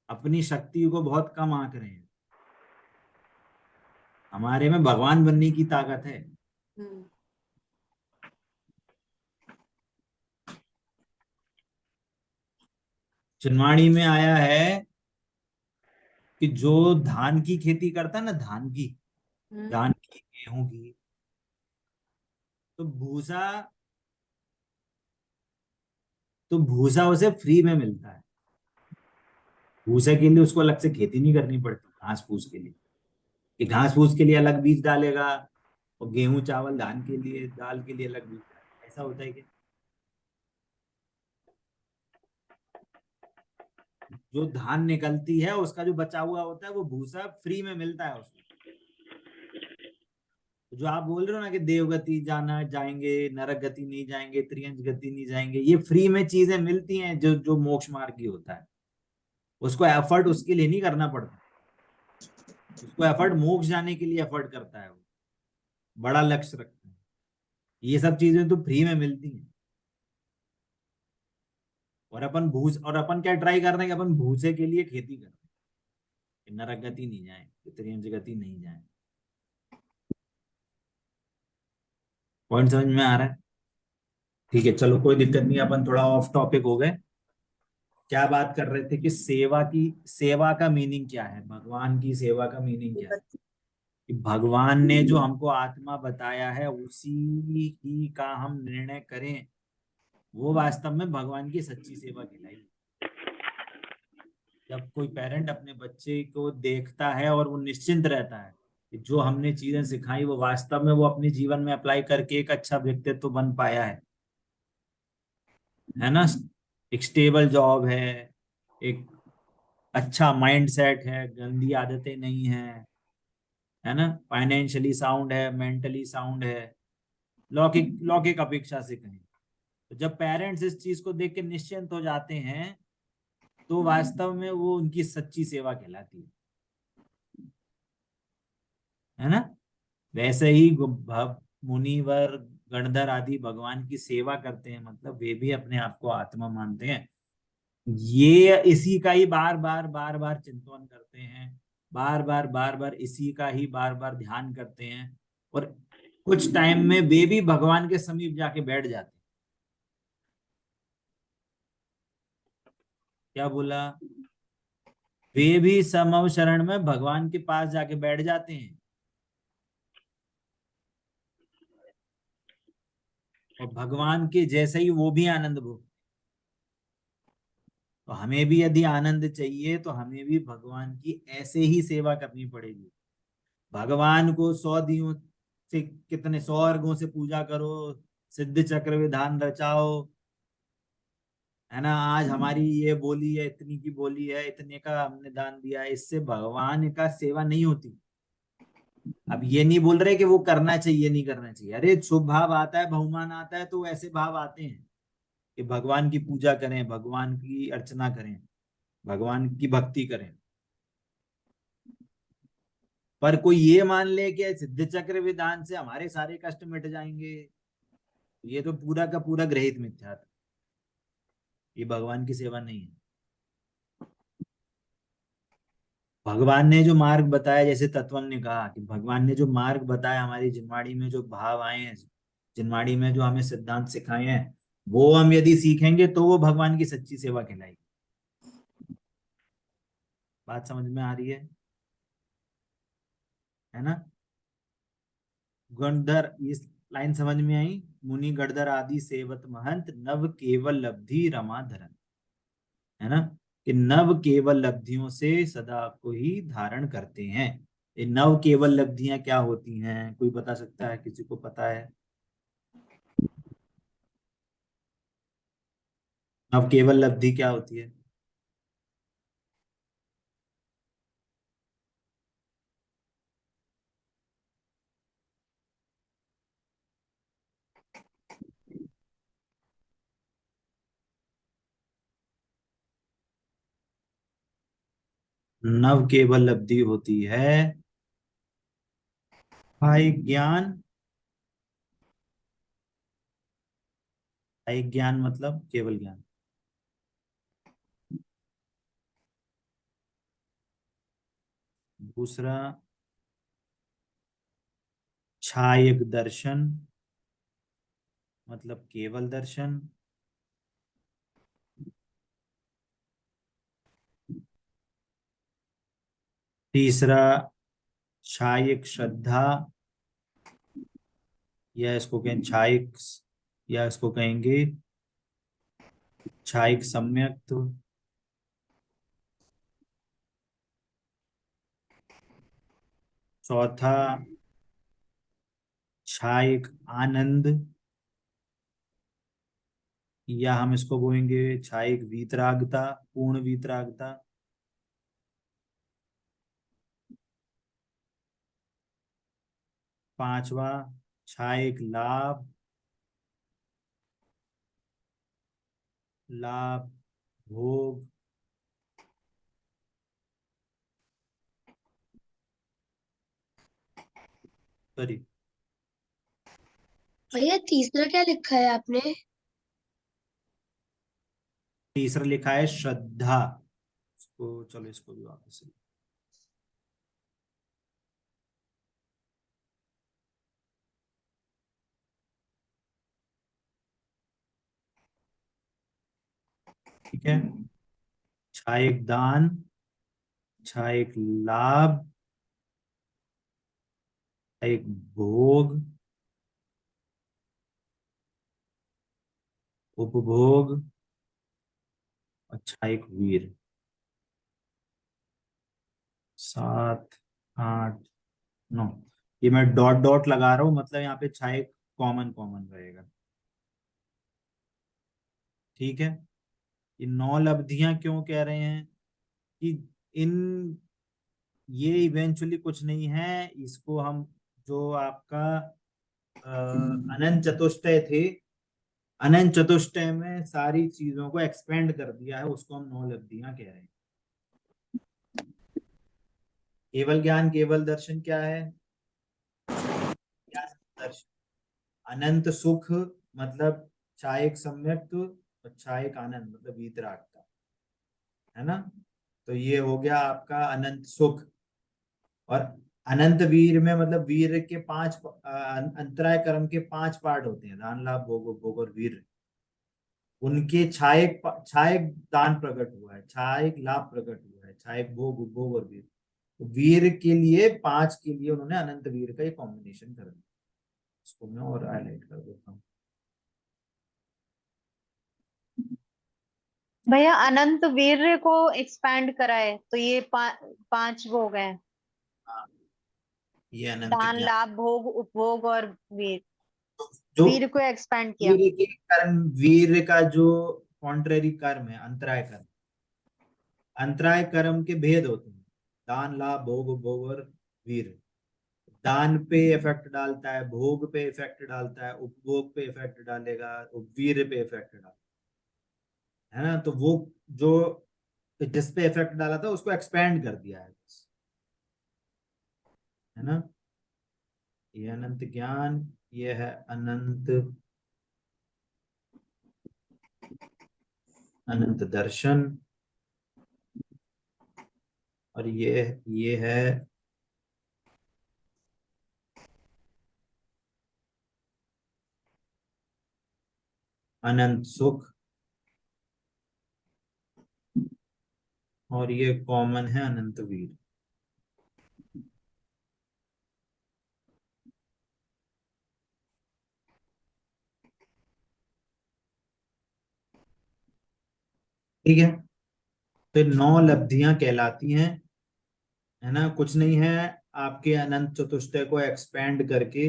अपनी शक्ति को बहुत कम आंक रहे हैं। हमारे में भगवान बनने की ताकत है। हम्म। चिन्वाड़ी में आया है कि जो धान की खेती करता है ना, धान की, हम्म। धान की, गेहूं की, तो भूसा उसे फ्री में मिलता है। भूसे के लिए उसको अलग से खेती नहीं करनी पड़ती, घास फूस के लिए, कि घास फूस के लिए अलग बीज डालेगा और गेहूं चावल धान के लिए, दाल के लिए अलग बीज डालेगा। ऐसा होता है क्या? जो धान निकलती है उसका जो बचा हुआ होता है वो भूसा फ्री में मिलता है उसको। तो जो आप बोल रहे हो ना कि देवगति जाना जाएंगे, नरक गति नहीं जाएंगे, त्रियंज गति नहीं जाएंगे, ये फ्री में चीजें मिलती हैं, जो जो मोक्ष मार्ग की होता है, उसको एफर्ट उसके लिए नहीं करना पड़ता। उसको एफर्ट मोक्ष जाने के लिए एफर्ट करता है वो, बड़ा लक्ष्य रखता है। ये सब चीजें तो फ्री में मिलती हैं। और अपन क्या ट्राई कर रहे हैं कि अपन भूसे के लिए खेती कर रहे हैं कि नरक गति नहीं जाए, कि त्रियंज गति नहीं जाए। पॉइंट समझ में आ रहा है? ठीक है, चलो कोई दिक्कत नहीं, अपन थोड़ा ऑफ टॉपिक हो गए। क्या बात कर रहे थे कि सेवा का मीनिंग क्या है, भगवान की सेवा का मीनिंग क्या है? कि भगवान ने जो हमको आत्मा बताया है उसी ही का हम निर्णय करें, वो वास्तव में भगवान की सच्ची सेवा कहलाएगी। जब कोई पेरेंट अपने बच्चे को देखता है और वो निश्चिंत रहता है कि जो हमने चीजें सिखाई वो वास्तव में वो अपने जीवन में अप्लाई करके एक अच्छा व्यक्तित्व बन पाया है ना? एक स्टेबल जॉब है, एक अच्छा माइंड सेट है, गंदी आदतें नहीं है ना, फाइनेंशियली साउंड है, मेंटली साउंड है, लौकिक लौकिक अपेक्षा से कहें, तो जब पेरेंट्स इस चीज को देख के निश्चिंत हो जाते हैं तो वास्तव में वो उनकी सच्ची सेवा कहलाती है ना? वैसे ही मुनिवर, गणधर आदि भगवान की सेवा करते हैं, मतलब वे भी अपने आप को आत्मा मानते हैं। ये इसी का ही बार बार चिंतन करते हैं, बार बार इसी का ही बार बार ध्यान करते हैं, और कुछ टाइम में वे भी भगवान के समीप जाके बैठ जाते हैं। क्या बोला? वे भी समव शरण में भगवान के पास जाके बैठ जाते हैं। और भगवान के जैसे ही वो भी आनंद भोग। तो हमें भी यदि आनंद चाहिए तो हमें भी भगवान की ऐसे ही सेवा करनी पड़ेगी। भगवान को 100 दियों से, कितने 100 अर्घों से पूजा करो, सिद्ध चक्र विधान रचाओ, है ना, आज हमारी ये बोली है, इतनी की बोली है, इतने का हमने दान दिया है, इससे भगवान का सेवा नहीं होती। अब ये नहीं बोल रहे कि वो करना चाहिए नहीं करना चाहिए, अरे शुभ भाव आता है, बहुमान आता है, तो ऐसे भाव आते हैं कि भगवान की पूजा करें, भगवान की अर्चना करें, भगवान की भक्ति करें। पर कोई ये मान ले कि सिद्ध चक्र विधान से हमारे सारे कष्ट मिट जाएंगे, ये तो पूरा का पूरा ग्रहित मिथ्या था। ये भगवान की सेवा नहीं है। भगवान ने जो मार्ग बताया, जैसे तत्वन ने कहा कि भगवान ने जो मार्ग बताया, हमारी जिनवाड़ी में जो भाव आए हैं, जिनवाड़ी में जो हमें सिद्धांत सिखाए हैं, वो हम यदि सीखेंगे तो वो भगवान की सच्ची सेवा कहलाएगी। बात समझ में आ रही है ना। गणधर, इस लाइन समझ में आई? मुनि गणधर आदि सेवत महंत, नव केवल लब्धि रमा धरन, है ना, कि नव केवल लब्धियों से सदा को ही धारण करते हैं। ये नव केवल लब्धियां क्या होती हैं, कोई बता सकता है? किसी को पता है? नव केवल लब्धि क्या होती है? नव केवल लब्धि होती है एक ज्ञान। एक ज्ञान मतलब केवल ज्ञान। दूसरा छायक दर्शन, मतलब केवल दर्शन। तीसरा छायक श्रद्धा, या इसको कहें छायक, या इसको कहेंगे छायक सम्यक्त। चौथा छायक आनंद, या हम इसको बोलेंगे छायक वीतरागता, पूर्ण वीतरागता। पांचवा छायक लाभ, लाभ भोग। सॉरी, भैया तीसरा क्या लिखा है आपने? तीसरा लिखा है श्रद्धा। इसको चलो, इसको भी वापस से। ठीक है, छायक दान, छायक लाभ, एक भोग, उपभोग, अच्छा एक वीर। 7, 8, 9, ये मैं डॉट डॉट लगा रहा हूं, मतलब यहाँ पे छाए कॉमन कॉमन रहेगा। ठीक है, ये 9 लब्धियां क्यों कह रहे हैं कि इन, ये इवेंचुअली कुछ नहीं है, इसको हम, जो आपका अनंत चतुष्टय थे, अनंत चतुष्टय में सारी चीजों को एक्सपेंड कर दिया है, उसको हम 9 लब्धियां कह रहे हैं। केवल ज्ञान केवल दर्शन क्या है? ज्ञान दर्शन। अनंत सुख मतलब चायक सम्यक्त, और चायक आनंद मतलब वीतरागता, है ना। तो ये हो गया आपका अनंत सुख। और अनंत वीर में मतलब वीर के 5 अंतराय कर्म के 5 पार्ट होते हैं, दान लाभ भोग उपभोग और वीर। उनके छायक छायक दान प्रकट हुआ है, छायक लाभ प्रकट हुआ है, छायक भोग उपभोग और वीर। तो वीर के लिए 5 के लिए उन्होंने अनंत वीर का एक कॉम्बिनेशन कर दिया। इसको मैं और हाईलाइट कर देता हूँ। भैया अनंत वीर्य को एक्सपैंड करा है तो ये पांच वो हो गए। हाँ, ये अनंत दान, ज्ञान। लाभ, भोग, उपभोग और वीर। जो वीर को एक्सपैंड किया। वीर के कर्म, वीर का जो कॉन्ट्रेरी कर्म है, अंतराय कर्म, अंतराय कर्म के भेद होते हैं, दान, लाभ, भोग, उपभोग और वीर। दान पे इफेक्ट डालता है, भोग पे इफेक्ट डालता है, उपभोग पे इफेक्ट डालेगा, वीर पे इफेक्ट डालता है ना। तो वो जो जिस पे इफेक्ट डाला था उसको एक्सपेंड कर दिया है बस, है ना। ये अनंत ज्ञान, ये है अनंत, अनंत दर्शन, और ये है अनंत सुख, और ये कॉमन है अनंत वीर। ठीक है, तो 9 लब्धियां कहलाती हैं, है ना। कुछ नहीं है, आपके अनंत चतुष्टय को एक्सपेंड करके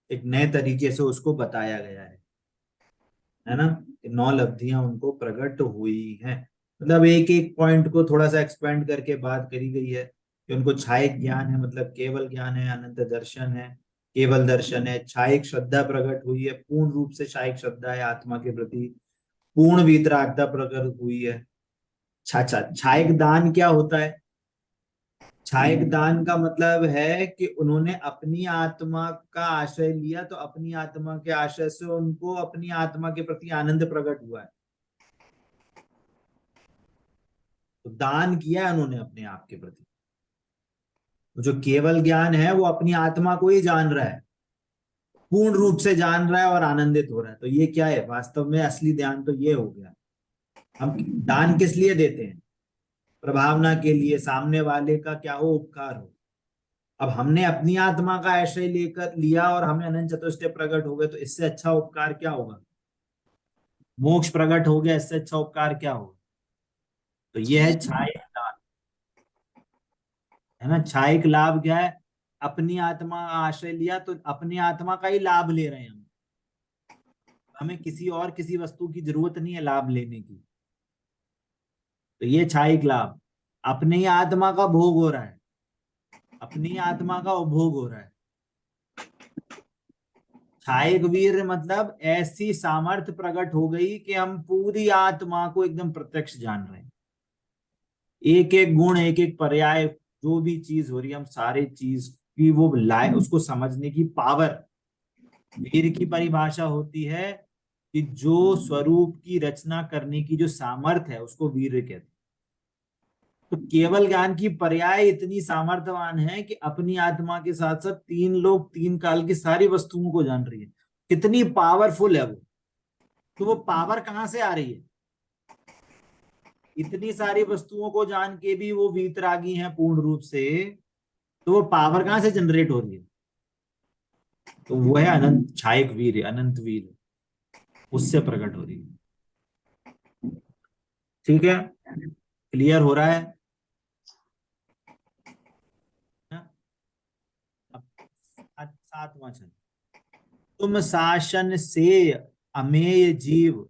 एक नए तरीके से उसको बताया गया है ना। 9 लब्धियां उनको प्रकट हुई हैं, मतलब एक एक पॉइंट को थोड़ा सा एक्सपेंड करके बात करी गई है कि उनको छायिक ज्ञान है, मतलब केवल ज्ञान है, अनंत दर्शन है, केवल दर्शन है, छायिक श्रद्धा प्रकट हुई है, पूर्ण रूप से छायिक श्रद्धा है आत्मा के प्रति, पूर्ण वीतरागता प्रकट हुई है। छायिक दान क्या होता है? छायक दान का मतलब है कि उन्होंने अपनी आत्मा का आश्रय लिया, तो अपनी आत्मा के आश्रय से उनको अपनी आत्मा के प्रति आनंद प्रकट हुआ है, तो दान किया है उन्होंने अपने आप के प्रति। तो जो केवल ज्ञान है वो अपनी आत्मा को ही जान रहा है, पूर्ण रूप से जान रहा है और आनंदित हो रहा है। तो ये क्या है वास्तव में? असली ध्यान तो ये हो गया। हम दान किस लिए देते हैं? प्रभावना के लिए, सामने वाले का क्या हो, उपकार हो। अब हमने अपनी आत्मा का आश्रय लेकर लिया और हमें अनंत चतुष्टय प्रकट हो गए, तो इससे अच्छा उपकार क्या होगा? मोक्ष प्रकट हो गया, इससे अच्छा उपकार क्या होगा? तो ये है छायिक लाभ, है ना। छायिक लाभ क्या है? अपनी आत्मा का आश्रय लिया तो अपनी आत्मा का ही लाभ ले रहे हैं हम, हमें किसी और किसी वस्तु की जरूरत नहीं है लाभ लेने की। तो ये छायिक लाभ, अपनी आत्मा का भोग हो रहा है, अपनी आत्मा का उपभोग हो रहा है। छायक वीर मतलब ऐसी सामर्थ्य प्रकट हो गई कि हम पूरी आत्मा को एकदम प्रत्यक्ष जान रहे हैं, एक एक गुण, एक एक पर्याय, जो भी चीज हो रही है हम सारे चीज की वो लाए, उसको समझने की पावर। वीर की परिभाषा होती है कि जो स्वरूप की रचना करने की जो सामर्थ्य है उसको वीर कहते हैं। तो केवल ज्ञान की पर्याय इतनी सामर्थ्यवान है कि अपनी आत्मा के साथ साथ तीन लोग, तीन काल की सारी वस्तुओं को जान रही है। कितनी पावरफुल है वो। तो वो पावर कहां से आ रही है? इतनी सारी वस्तुओं को जान के भी वो वीतरागी हैं पूर्ण रूप से, तो वो पावर कहां से जनरेट हो रही है? तो वो है अनंत छायक वीर, अनंत वीर, उससे प्रकट हो रही है। ठीक है, क्लियर हो रहा है ना? अब 7वां छंद, तुम शासन से अमेय जीव,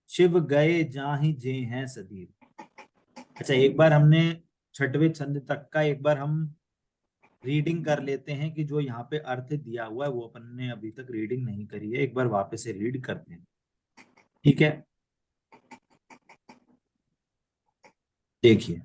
शिव गए जाहि जे हैं सदीव। अच्छा, एक बार हमने 6वें छंद तक का एक बार हम रीडिंग कर लेते हैं कि जो यहाँ पे अर्थ दिया हुआ है वो अपन ने अभी तक रीडिंग नहीं करी है, एक बार वापस से रीड करते हैं। ठीक है, देखिए,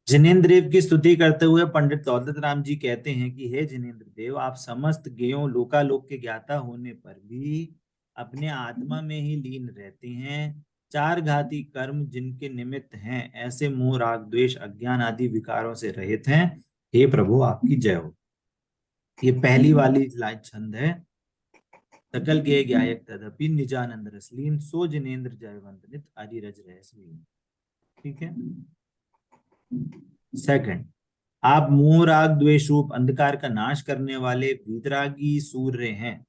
जिनेन्द्र देव की स्तुति करते हुए पंडित दौलत राम जी कहते हैं कि हे जिनेन्द्र देव, आप समस्त ज्ञेयों लोकालोक के ज्ञाता होने पर भी अपने आत्मा में ही लीन रहते हैं। चार घाती कर्म जिनके निमित्त हैं, ऐसे मोह, राग, द्वेष, अज्ञान आदि विकारों से रहित हैं। हे प्रभु, आपकी जय हो। ये पहली वाली लाइन छंद है। सकल गे गायक तदपि निजानंद रसलीन, सो जिनेन्द्र जयवंत नित अरिरज रहस लीन। ठीक है। सेकंड, आप मोह, राग, द्वेष रूप अंधकार का नाश करने वाले वीतरागी सूर्य हैं।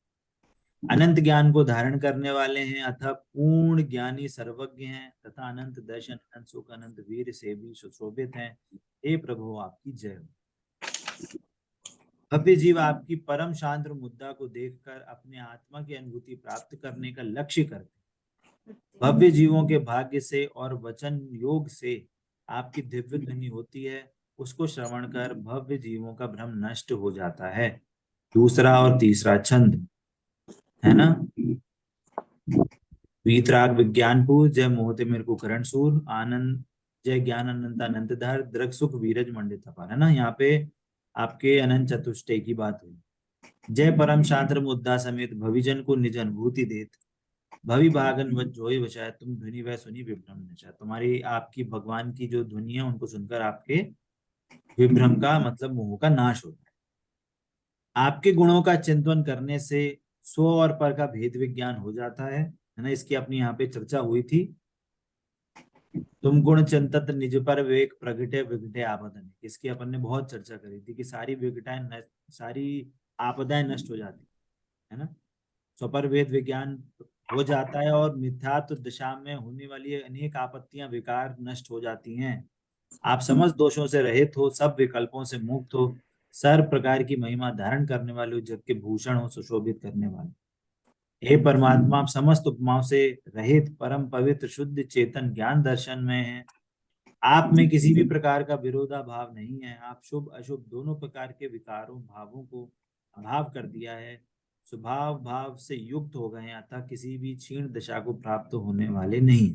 अनंत ज्ञान को धारण करने वाले हैं, अतः पूर्ण ज्ञानी सर्वज्ञ हैं तथा अनंत दर्शन, अनंत सुख, अनंत वीर से भी सुशोभित हैं। हे प्रभु आपकी जय हो। भव्य जीव आपकी परम शांत मुद्दा को देखकर अपने आत्मा की अनुभूति प्राप्त करने का लक्ष्य करते। भव्य जीवों के भाग्य से और वचन योग से आपकी दिव्य ध्वनि होती है, उसको श्रवण कर भव्य जीवों का भ्रम नष्ट हो जाता है। दूसरा और तीसरा छंद है ना। वीतराग विज्ञानपुर, जय मोहते मेरे को करण सूर, आनंद जय ज्ञान अनंत अनंतधर, दृग सुख वीरज मंडित अपार, है ना। यहाँ पे आपके अनंत चतुष्टय की बात हुई। जय परम शांत्र मुद्दा समेत भविजन को निज अनुभूति देत, भवि भागन व जोय बचाए, तुम ध्वनि वह सुनी विभ्रम नचाए। तुम्हारी आपकी भगवान की जो ध्वनि है उनको सुनकर आपके विभ्रम का मतलब मोह का नाश होता है। आपके गुणों का चिंतन करने से स्व और पर का भेद विज्ञान हो जाता है ना। इसकी अपनी यहाँ पे चर्चा हुई थी। तुम गुण चिंतत निज पर विवेक प्रगटे विघटे आपदन, इसकी अपन ने बहुत चर्चा करी थी कि सारी विघटाएं सारी आपदाएं नष्ट हो जाती है ना। स्वपर वेद विज्ञान हो जाता है और मिथ्यात्व दशा में होने वाली अनेक आपत्तियां विकार नष्ट हो जाती हैं। आप समस्त दोषों से रहित हो, सब विकल्पों से मुक्त हो, सर्व प्रकार की महिमा धारण करने वाले हो, जग के भूषण हो, सुशोभित करने वाले। हे परमात्मा, आप समस्त उपमाओं से रहित परम पवित्र शुद्ध चेतन ज्ञान दर्शन में हैं। आप में किसी भी प्रकार का विरोधाभाव नहीं है। आप शुभ अशुभ दोनों प्रकार के विकारों भावों को अभाव कर दिया है, स्वभाव भाव से युक्त हो गए हैं, अतः किसी भी क्षीण दशा को प्राप्त होने वाले नहीं।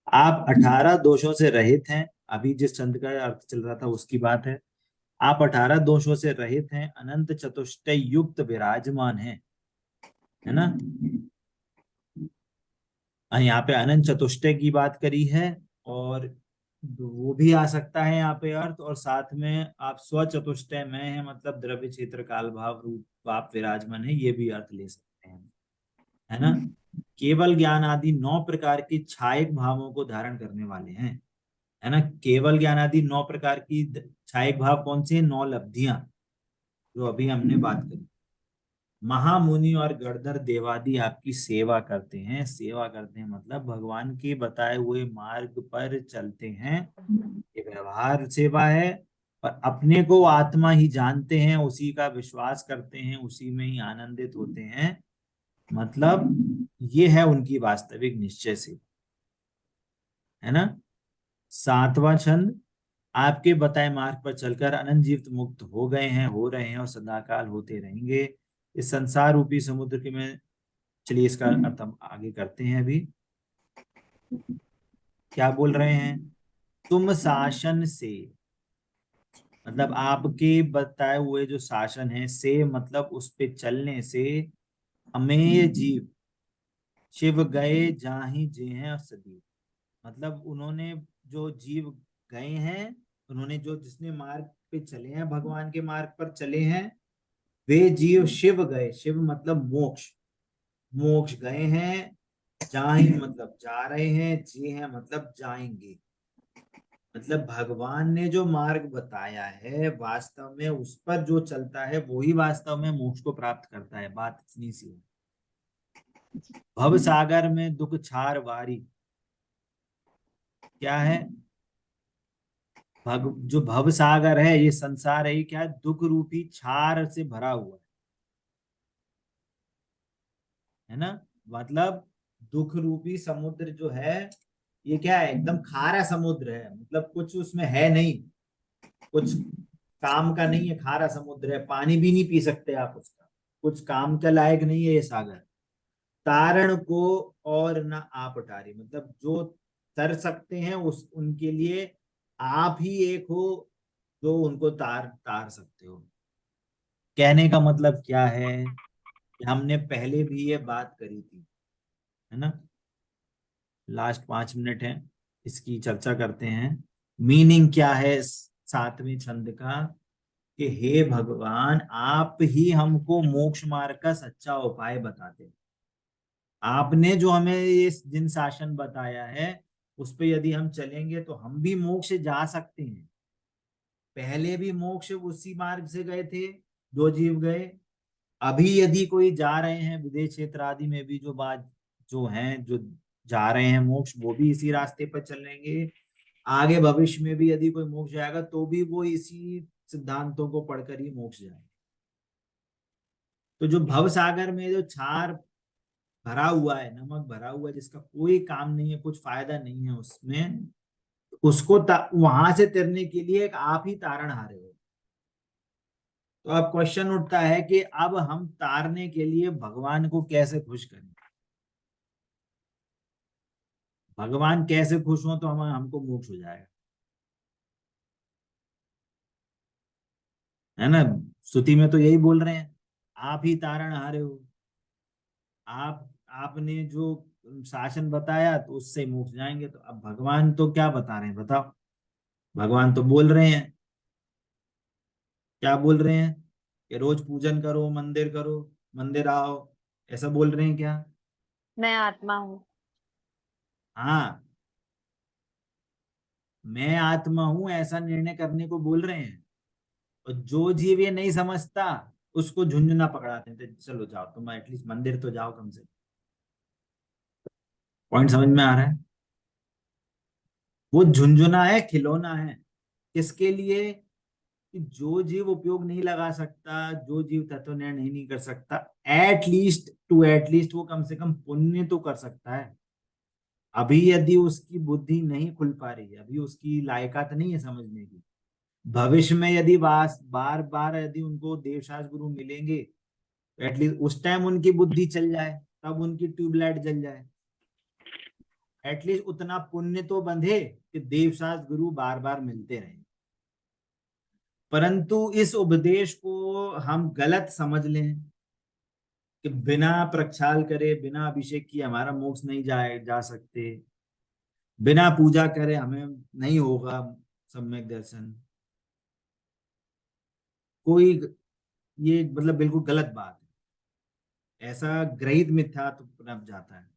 आप 18 दोषों से रहित हैं। अभी जिस छंद का अर्थ चल रहा था उसकी बात है। आप 18 दोषों से रहित हैं, अनंत चतुष्टय युक्त विराजमान हैं, है ना। यहाँ पे अनंत चतुष्टय की बात करी है और वो भी आ सकता है यहाँ पे अर्थ, और साथ में आप स्व चतुष्टय में है मतलब द्रव्य क्षेत्र काल भाव रूप आप विराजमान है, ये भी अर्थ ले सकते हैं, है ना। केवल ज्ञान आदि 9 प्रकार की छायक भावों को धारण करने वाले हैं, है ना। केवल ज्ञान आदि 9 प्रकार की छायक भाव कौन से 9 लब्धियां जो अभी हमने बात करी। महामुनि और गणधर देवादि आपकी सेवा करते हैं। सेवा करते हैं मतलब भगवान के बताए हुए मार्ग पर चलते हैं, ये व्यवहार सेवा है। पर अपने को आत्मा ही जानते हैं, उसी का विश्वास करते हैं, उसी में ही आनंदित होते हैं, मतलब ये है उनकी वास्तविक निश्चय से, है ना। 7वां छंद, आपके बताए मार्ग पर चलकर अनंत जीव मुक्त हो गए हैं, हो रहे हैं और सदाकाल होते रहेंगे इस संसार रूपी समुद्र के में। चलिए इसका अर्थ हम आगे करते हैं। अभी क्या बोल रहे हैं, तुम शासन से मतलब आपके बताए हुए जो शासन है, से मतलब उस पे चलने से अमेय जीव शिव गए जाहि जे हैं सदी, मतलब उन्होंने जो जीव गए हैं, उन्होंने जो जिसने मार्ग पे चले हैं, भगवान के मार्ग पर चले हैं, वे जीव शिव गए। शिव मतलब मोक्ष, मोक्ष गए हैं, जाहि मतलब जा रहे हैं, जी हैं मतलब जाएंगे। मतलब भगवान ने जो मार्ग बताया है वास्तव में उस पर जो चलता है वही वास्तव में मोक्ष को प्राप्त करता है। बात इतनी सी है। भव सागर में दुख छार वारी, क्या है जो भव सागर है, ये संसार है, क्या है, दुख रूपी छार से भरा हुआ है ना। मतलब दुख रूपी समुद्र जो है ये क्या है, एकदम खारा समुद्र है, मतलब कुछ उसमें है नहीं, कुछ काम का नहीं है, खारा समुद्र है, पानी भी नहीं पी सकते आप उसका, कुछ काम के लायक नहीं है ये सागर। तारण को और न आप टारी, मतलब जो तर सकते हैं उस उनके लिए आप ही एक हो जो उनको तार तार सकते हो। कहने का मतलब क्या है, हमने पहले भी ये बात करी थी, है ना। लास्ट 5 मिनट है, इसकी चर्चा करते हैं। मीनिंग क्या है 7वें छंद का, कि हे भगवान आप ही हमको मोक्ष मार्ग का सच्चा उपाय बताते। आपने जो हमें ये जिन शासन बताया है उस पे यदि हम चलेंगे तो हम भी मोक्ष जा सकते हैं। पहले भी मोक्ष उसी मार्ग से गए थे जो जीव गए, अभी यदि कोई जा रहे हैं विदेश क्षेत्र आदि में भी, जो बात जो हैं जो जा रहे हैं मोक्ष, वो भी इसी रास्ते पर चलेंगे। आगे भविष्य में भी यदि कोई मोक्ष जाएगा तो भी वो इसी सिद्धांतों को पढ़कर ही मोक्ष जाएगा। तो जो भव सागर में जो क्षार भरा हुआ है, नमक भरा हुआ है, जिसका कोई काम नहीं है, कुछ फायदा नहीं है उसमें, उसको वहां से तैरने के लिए एक आप ही तारणहार हो। तो अब क्वेश्चन उठता है कि अब हम तारने के लिए भगवान को कैसे खुश करें? भगवान कैसे खुश हो तो हमको मोक्ष हो जाएगा, है ना? स्तुति में तो यही बोल रहे हैं, आप ही तारणहार हो। आपने जो शासन बताया तो उससे मोक्ष जाएंगे। तो अब भगवान तो क्या बता रहे हैं बताओ? भगवान तो बोल रहे हैं, क्या बोल रहे हैं कि रोज पूजन करो, मंदिर करो, मंदिर आओ, ऐसा बोल रहे हैं क्या? मैं आत्मा हूँ। हाँ, मैं आत्मा हूं ऐसा निर्णय करने को बोल रहे हैं। और जो जीव ये नहीं समझता उसको झुंझुना पकड़ाते हैं, तो चलो जाओ तुम एटलीस्ट मंदिर तो जाओ कम से। पॉइंट समझ में आ रहा है? वो झुंझुना है, खिलौना है। किसके लिए? कि जो जीव उपयोग नहीं लगा सकता, जो जीव तत्व निर्णय नहीं कर सकता, एटलीस्ट वो कम से कम पुण्य तो कर सकता है। अभी यदि उसकी बुद्धि नहीं खुल पा रही है, अभी उसकी लायकात नहीं है समझने की, भविष्य में यदि बार बार यदि उनको देवशास्त्र गुरु मिलेंगे तो एटलीस्ट उस टाइम उनकी बुद्धि चल जाए, तब उनकी ट्यूबलाइट जल जाए। एटलीस्ट उतना पुण्य तो बंधे कि देवशास्त्र गुरु बार बार मिलते रहे। परंतु इस उपदेश को हम गलत समझ लें कि बिना प्रक्षाल करे, बिना अभिषेक किए हमारा मोक्ष नहीं जा सकते, बिना पूजा करे हमें नहीं होगा सम्यक दर्शन। कोई ये मतलब बिल्कुल गलत बात है। ऐसा ग्रहित मिथ्यात्व बन जाता है।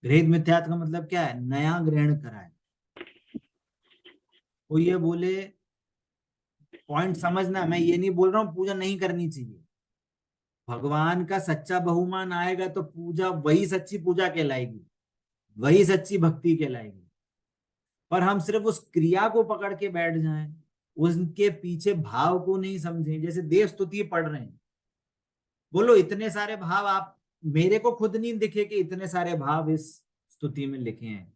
ग्रहित मिथ्यात्व का मतलब क्या है? नया ग्रहण करा है। वो ये बोले, पॉइंट समझना, मैं ये नहीं बोल रहा हूं पूजा नहीं करनी चाहिए। भगवान का सच्चा बहुमान आएगा तो पूजा वही सच्ची पूजा कहलाएगी, वही सच्ची भक्ति कहलाएगी। पर हम सिर्फ उस क्रिया को पकड़ के बैठ जाएं, उनके पीछे भाव को नहीं समझें। जैसे देव स्तुति पढ़ रहे हैं, बोलो इतने सारे भाव, आप मेरे को खुद नहीं दिखे कि इतने सारे भाव इस स्तुति में लिखे हैं।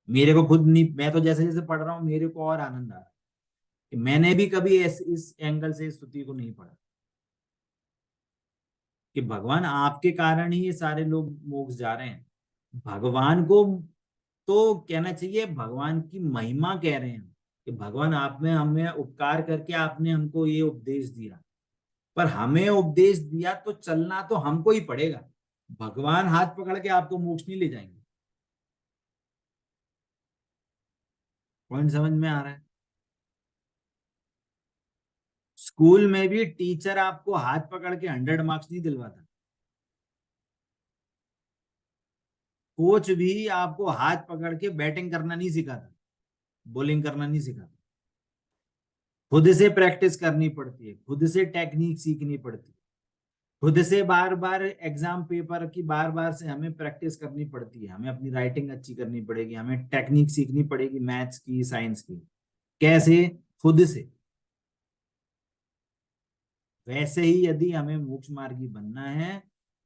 मेरे को खुद नहीं, मैं तो जैसे जैसे पढ़ रहा हूँ मेरे को और आनंद आ रहा है कि मैंने भी कभी इस एंगल से इस स्तुति को नहीं पढ़ा कि भगवान आपके कारण ही ये सारे लोग मोक्ष जा रहे हैं। भगवान को तो कहना चाहिए भगवान की महिमा कह रहे हैं कि भगवान आप में हमें उपकार करके आपने हमको ये उपदेश दिया। पर हमें उपदेश दिया तो चलना तो हमको ही पड़ेगा। भगवान हाथ पकड़ के आपको मोक्ष नहीं ले जाएंगे। पॉइंट समझ में आ रहा है? स्कूल में भी टीचर आपको हाथ पकड़ के 100 मार्क्स नहीं दिलवाता। कोच भी आपको हाथ पकड़ के बैटिंग करना नहीं सिखाता, बॉलिंग करना नहीं सिखाता। खुद से प्रैक्टिस करनी पड़ती है, खुद से टेक्निक सीखनी पड़ती है, खुद से बार बार एग्जाम पेपर की बार बार से हमें प्रैक्टिस करनी पड़ती है। हमें अपनी राइटिंग अच्छी करनी पड़ेगी, हमें टेक्निक सीखनी पड़ेगी, मैथ्स की, साइंस की। कैसे? खुद से। वैसे ही यदि हमें मोक्ष मार्गी बनना है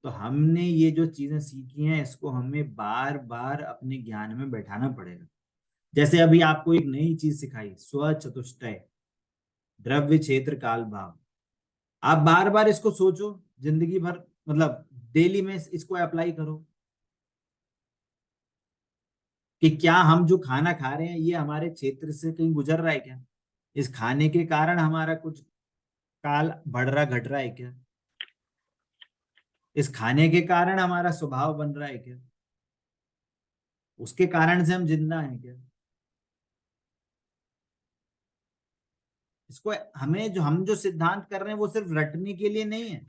तो हमने ये जो चीजें सीखी हैं इसको हमें बार बार अपने ज्ञान में बैठाना पड़ेगा। जैसे अभी आपको एक नई चीज सिखाई, स्व चतुष्टय, द्रव्य क्षेत्र काल भाव। आप बार बार इसको सोचो, जिंदगी भर, मतलब डेली में इसको अप्लाई करो कि क्या हम जो खाना खा रहे हैं ये हमारे क्षेत्र से कहीं गुजर रहा है क्या? इस खाने के कारण हमारा कुछ काल बढ़ रहा घट रहा है क्या? इस खाने के कारण हमारा स्वभाव बन रहा है क्या? उसके कारण से हम जिंदा हैं क्या? इसको हम जो सिद्धांत कर रहे हैं वो सिर्फ रटने के लिए नहीं है,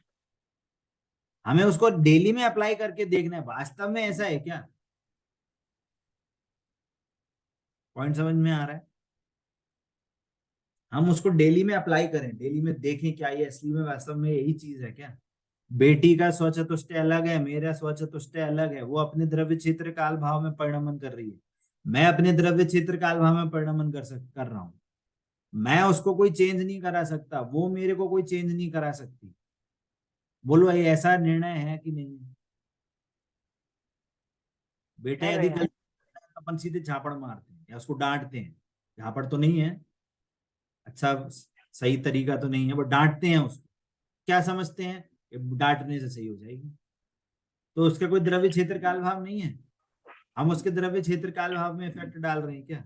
हमें उसको डेली में अप्लाई करके देखना है वास्तव में ऐसा है क्या। पॉइंट समझ में आ रहा है? हम उसको डेली में अप्लाई करें, डेली में देखें क्या ये असली में वास्तव में यही चीज है क्या। बेटी का स्वचतुष्टय अलग है, मेरा स्वचतुष्टय अलग है। वो अपने द्रव्य क्षेत्र काल भाव में परिणमन कर रही है, मैं अपने द्रव्य क्षेत्र काल भाव में परिणमन कर रहा हूं। मैं उसको कोई चेंज नहीं करा सकता, वो मेरे को कोई चेंज नहीं करा सकती। बोलो ये ऐसा निर्णय है कि नहीं? बेटा है यदि भैया। गलती करता है, तो अपन सीधे झापड़ मारते हैं या उसको डांटते हैं। झापड़ तो नहीं है, अच्छा सही तरीका तो नहीं है, बट डांटते हैं उसको। क्या समझते हैं कि डांटने से सही हो जाएगी? तो उसका कोई द्रव्य क्षेत्र काल भाव नहीं है, हम उसके द्रव्य क्षेत्र काल भाव में इफेक्ट डाल रहे हैं क्या?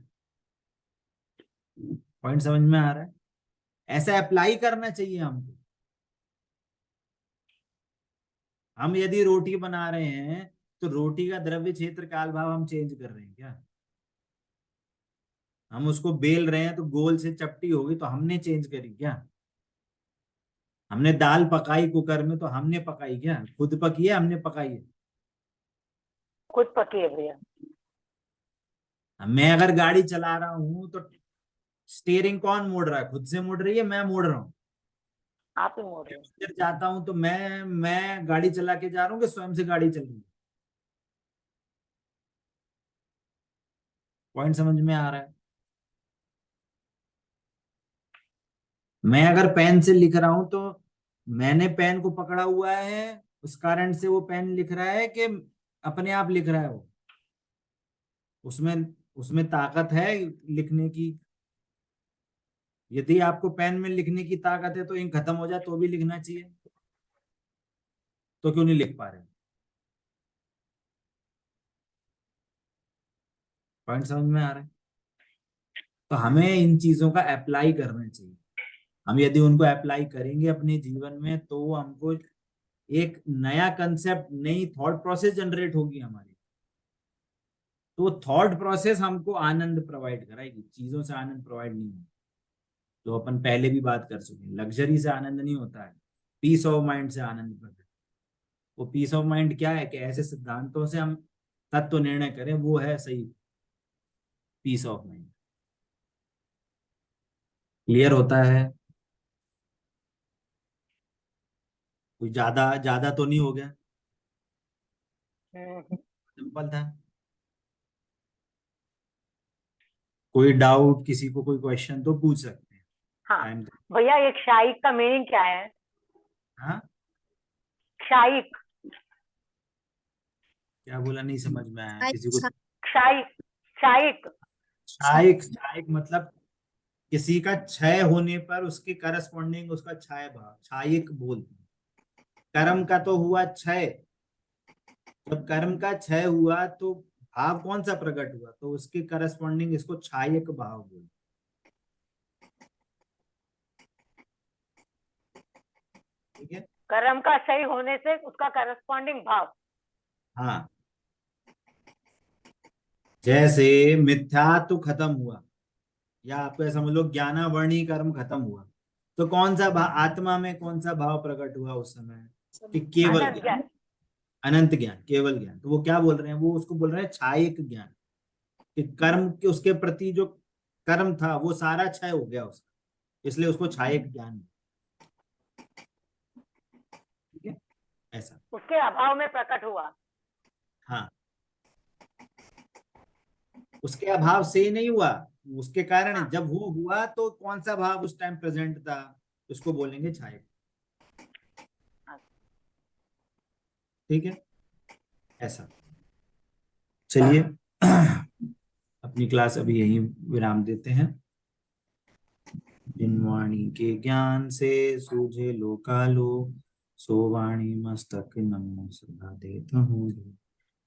पॉइंट समझ में आ रहा है? ऐसा अप्लाई करना चाहिए हमको। हम यदि रोटी बना रहे हैं तो रोटी का द्रव्य क्षेत्र काल भाव हम चेंज कर रहे हैं क्या? हम उसको बेल रहे हैं तो गोल से चपटी होगी तो हमने चेंज करी क्या? हमने दाल पकाई कुकर में तो हमने पकाई क्या? खुद पकी है, हमने पकाई है? खुद पकी है भैया। मैं अगर गाड़ी चला रहा हूं तो स्टीयरिंग कौन मोड़ रहा है? खुद से मोड़ रही है, मैं मोड़ रहा हूँ? आप ही मोड़ रहे हो। उधर जाता हूं तो मैं गाड़ी चला के जा रहा हूँ कि स्वयं से गाड़ी चल रही है? पॉइंट समझ में आ रहा है? मैं अगर पेन से लिख रहा हूं तो मैंने पेन को पकड़ा हुआ है, उस कारण से वो पेन लिख रहा है कि अपने आप लिख रहा है वो? उसमें उसमें ताकत है लिखने की। यदि आपको पेन में लिखने की ताकत है तो इंक खत्म हो जाए तो भी लिखना चाहिए, तो क्यों नहीं लिख पा रहे? पॉइंट समझ में आ रहा है? तो हमें इन चीजों का अप्लाई करना चाहिए। हम यदि उनको अप्लाई करेंगे अपने जीवन में तो हमको एक नया कंसेप्ट, नई थॉट प्रोसेस जनरेट होगी हमारी। तो थॉट प्रोसेस हमको आनंद प्रोवाइड कराएगी, चीजों से आनंद प्रोवाइड नहीं होगा। तो अपन पहले भी बात कर चुके हैं, लग्जरी से आनंद नहीं होता है, पीस ऑफ माइंड से आनंद होता है। वो पीस ऑफ माइंड क्या है कि ऐसे सिद्धांतों से हम तत्व निर्णय करें, वो है सही पीस ऑफ माइंड। क्लियर होता है? कोई ज्यादा ज्यादा तो नहीं हो गया? सिंपल था। कोई डाउट, किसी को कोई क्वेश्चन तो पूछ सकते हैं। हाँ टाइम। भैया, एक शाइक का मीनिंग क्या है? हाँ, शाइक। क्या बोला नहीं समझ में आया किसी को? अच्छा, शाइक। शाइक। क्षायक, क्षायक मतलब किसी का क्षय होने पर उसके करस्पॉन्डिंग उसका क्षय भाव, क्षायक बोलते हैं। कर्म का तो हुआ क्षय, जब कर्म का क्षय हुआ तो भाव कौन सा प्रकट हुआ, तो उसके करस्पॉन्डिंग इसको क्षायक भाव बोलते हैं। ठीक है? कर्म का सही होने से उसका करस्पॉन्डिंग भाव। हाँ, जैसे मिथ्यात्व खत्म हुआ, या आपको ऐसा समझ लो ज्ञानावर्णी कर्म खत्म हुआ, तो कौन सा भाव आत्मा में, कौन सा भाव प्रकट हुआ उस समय? कि केवल अनंत ज्ञान, ज्ञान। अनंत ज्ञान, केवल ज्ञान। तो वो क्या बोल रहे हैं? वो उसको बोल रहे हैं छायक ज्ञान, कि कर्म के उसके प्रति जो कर्म था वो सारा क्षय हो गया उसका, इसलिए उसको छायक ज्ञान। ठीक है? ऐसा। उसके अभाव में प्रकट हुआ। हाँ, उसके अभाव से नहीं हुआ, उसके कारण हाँ। जब वो हुआ तो कौन सा भाव उस टाइम प्रेजेंट था, उसको बोलेंगे छायक। ठीक है? ऐसा। चलिए अपनी क्लास अभी यहीं विराम देते हैं। जिन वाणी के ज्ञान से सूझे लोकालो, सो वाणी मस्तक नमो सदा देता हूँ।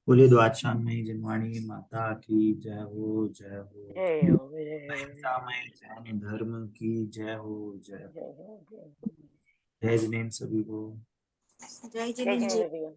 बोलिए द्वादशान में जिनवाणी माता की जय हो, जय हो। जय हो, जय हो, अहिंसामय जैन धर्म की जय हो, जय हो। जय हो, जय हो। जय जिनेन्द्र सभी को। जय जय जिनेन्द्र जी। जिनेन्द्र भैया।